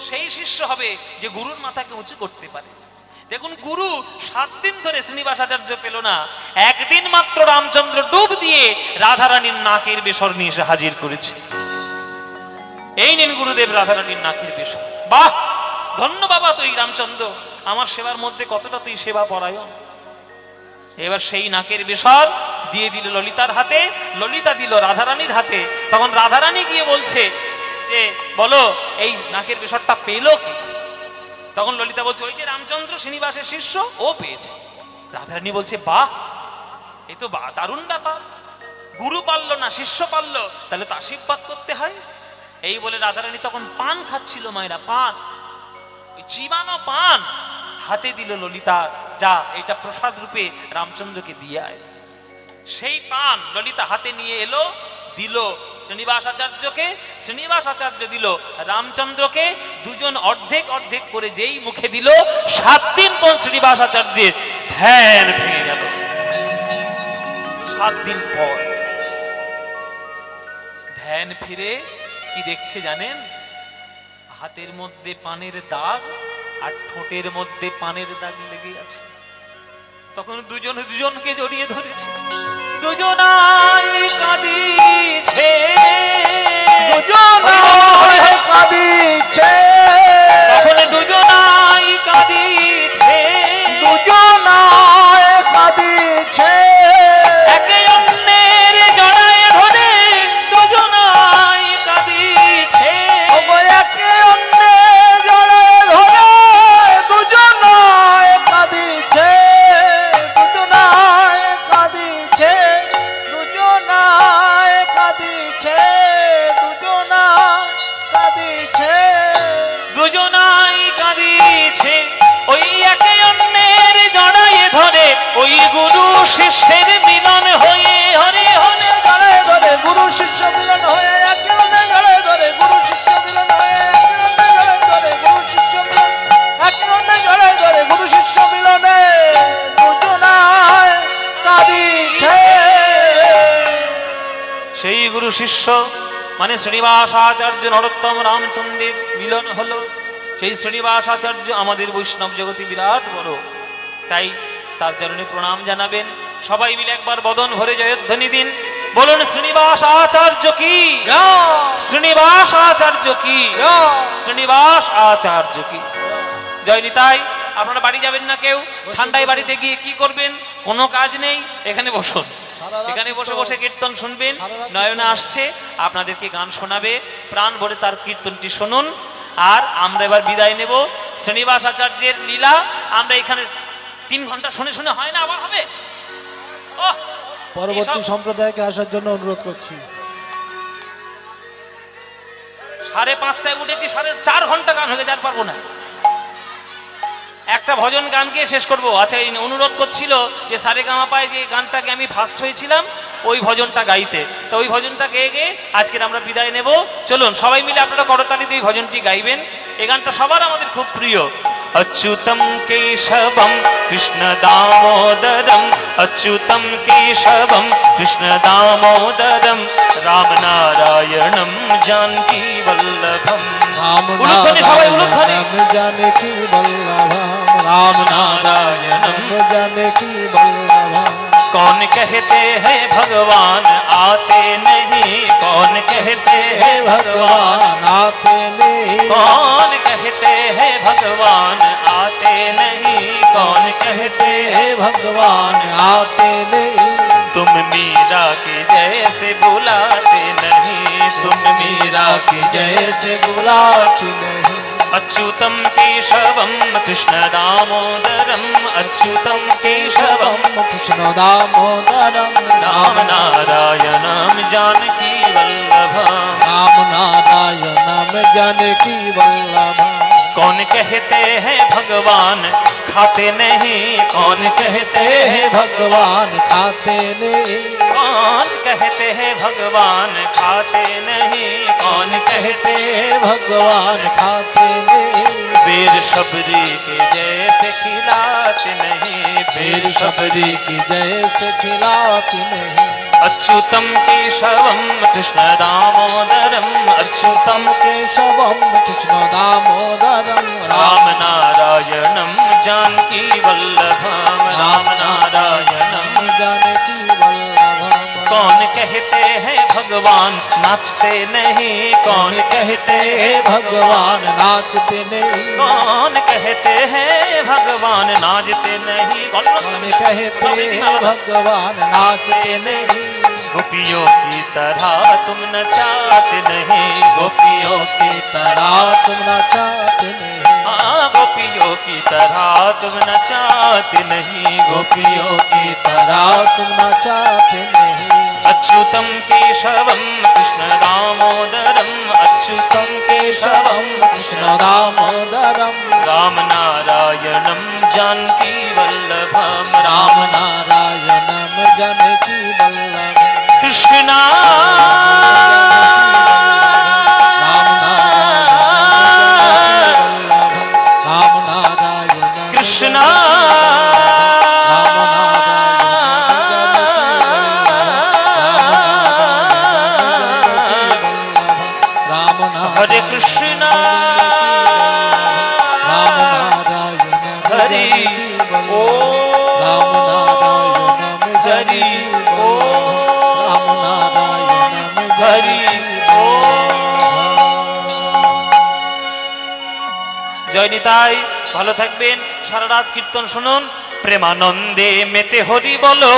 A: সেই শিষ্য হবে যে গুরুর মাথাকে উঁচু করতে পারে। দেখুন, গুরু 7 দিন ধরে শ্রীনিবাস আচার্য পেল না, একদিন মাত্র রামচন্দ্র ডুব দিয়ে রাধারানীর নাকের বেসর নিয়ে এসে হাজির করেছে। এই নিন গুরুদেব রাধারানীর নাকের বেসর। বাহ, ধন্য বাবা তুই রামচন্দ্র, আমার সেবার মধ্যে কতটা তুই সেবা পরায়ণ। এবার সেই নাকের বেসর দিয়ে দিল ললিতার হাতে, ললিতা দিল রাধারানীর হাতে। তখন রাধারানী গিয়ে বলছে যে, বলো এই নাকের বেসরটা পেল কি? তখন ললিতা বলছে, ওই যে রামচন্দ্র শ্রীনিবাসের শিষ্য, ও পেয়েছে। রাধারানী বলছে, বাহ, এ তো দারুণ ব্যাপার, গুরু পারলো না, শিষ্য পারলো, তাহলে তো আশীর্বাদ করতে হয়। এই বলে রাধারানী তখন পান খাচ্ছিল, মায়েরা, পান, চিবানো পান হাতে দিল ললিতা, যা এটা প্রসাদ রূপে রামচন্দ্রকে দিয়ে আয়। সেই পান ললিতা হাতে নিয়ে এলো, দিল শ্রীনিবাস আচার্যকে, শ্রীনিবাস আচার্য দিল রামচন্দ্রকে। দুজন অর্ধেক অর্ধেক করে যেই মুখে দিল, 7 দিন পর শ্রীনিবাস আচার্যের ধ্যান ভেঙে গেল। 7 দিন পর ধ্যান ফিরে কি দেখছে জানেন? হাতের মধ্যে পানের দাগ আর ঠোঁটের মধ্যে পানের দাগ লেগে আছে। তখন দুজনকে জড়িয়ে ধরেছে, দুজনাই কাঁদিছে,
B: দুজনাই কাঁদিছে,
A: তখন দুজনাই কাঁদিছে,
B: দুজনাই কাঁদিছে।
A: শিষ্যের মিলন হয়ে হরি হরে
B: গলে ধরে গুরু শিষ্য মিলন হয়ে একে অন্যের গলে ধরে গুরু শিষ্য মিলন হয়ে একে অন্যের গলে ধরে গুরু শিষ্য মিলন একে অন্যের গলে ধরে গুরু শিষ্য মিলনে দুজনায় কাঁদিছে।
A: সেই গুরু শিষ্য মানে শ্রীনিবাস আচার্য নরোত্তম রামচন্দ্রের মিলন হলো। সেই শ্রীনিবাস আচার্য আমাদের বৈষ্ণব জগতে বিরাট বড়, তাই তার চরণে প্রণাম জানাবেন। সবাই মিলে একবার বদন ভরে জয়ধ্বনি দিন, বলুন শ্রীনিবাস আচার্য কি, শ্রীনিবাস আচার্য কি, শ্রীনিবাস আচার্য কি। জয় নিতাই। আপনারা বাড়ি যাবেন না কেউ? ঠান্ডায় বাড়িতে গিয়ে কি করবেন? কোনো কাজ নেই, এখানে বসুন, এখানে বসে বসে কীর্তন শুনবেন। নয়না আসছে, আপনাদেরকে গান শোনাবে, প্রাণ ভরে তার কীর্তনটি শুনুন। আর আমরা এবার বিদায় নেব। শ্রীনিবাস আচার্যের লীলা আমরা এখানে 3 ঘন্টা শুনে শুনে হয় না, আবার হবে।
C: পরবর্তী সম্প্রদায়কে আসার জন্য অনুরোধ করছি।
A: 5:30টায় উঠেছি, 4.5 ঘন্টা গান হয়ে গেছে, আর পারবো না। একটা ভজন গান গিয়ে শেষ করব। আচ্ছা, এই অনুরোধ করছিল যে সারেগামাপায় যে গানটাকে আমি ফার্স্ট হয়েছিলাম ওই ভজনটা গাইতে, তো ওই ভজনটা গেয়ে গিয়ে আজকের আমরা বিদায় নেব। চলুন সবাই মিলে আপনারা করতালিতে এই ভজনটি গাইবেন। এই গানটা সবার আমাদের খুব প্রিয়। अच्युतं केशवं कृष्ण दामोदरं, अच्युतं केशवं कृष्ण दामोदरं, रामनारायणं जानकी वल्लभं। उलुध्वनि सबाई उलुध्वनि।
C: जानकी वल्लभं रामनारायणं जानकी वल्लभं।
A: कौन कहते हैं भगवान आते नहीं, कौन कहते हैं भगवान
C: आते नहीं,
A: कौन कहते हैं भगवान आते नहीं, कौन कहते हैं
C: भगवान आते नहीं।
A: तुम मीरा की जैसे बुलाते नहीं, तुम मीरा की
C: जैसे बुलाते नहीं।
A: अच्युतं केशवं कृष्ण दामोदरं, अच्युतं केशवं
C: कृष्ण दामोदरं,
A: रामनारायणं जानकी वल्लभं,
C: रामनारायणं जानकी वल्लभं।
A: कौन कहते हैं भगवान खाते नहीं, कौन कहते हैं
C: भगवान खाते नहीं,
A: कौन कहते हैं भगवान खाते नहीं, कौन कहते हैं
C: भगवान खाते नहीं।
A: बेर शबरी के जैसे खिलाते नहीं,
C: बेर शबरी की जैसे खिलाते नहीं।
A: अच्युतं केशवं कृष्ण दामोदरं, अच्युतं
C: केशवं कृष्ण दामोदरं,
A: रामनारायणं जानकी वल्लभं, रामनारायणं
C: जानकी वल्लभं।
A: कौन कहते हैं भगवान नाचते नहीं, कौन कहते हैं
C: भगवान नाचते नहीं,
A: कौन कहते हैं भगवान नाचते नहीं,
C: कौन कहते हैं भगवान नाचते नहीं।
A: गोपियों की तरह तुम नचाते नहीं, गोपियों की
C: तरह तुम नचाते नहीं,
A: हाँ गोपियों की तरह तुम नचाते नहीं,
C: गोपियों की तरह तुम नचाते नहीं।
A: अच्युतं केशवं कृष्ण दामोदरं, अच्युतं केशवं
C: कृष्ण दामोदरं,
A: रामनारायणं जानकी वल्लभं,
C: रामनारायणं जानकी वल्लभं।
A: कृष्णा कृष्णा हरे कृष्णा हरि ओ हरि ओ हरि ओ। জয় নিতাই, ভালো থাকবেন, সারা রাত কীর্তন শুনুন, প্রেমানন্দে মেতে হরি বলো,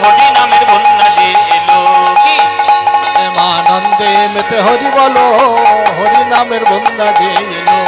A: হরি নামের বন্যা যে এলো। কি
C: প্রেমানন্দে মেতে হরি বলো, হরি নামের বন্যা যে এলো।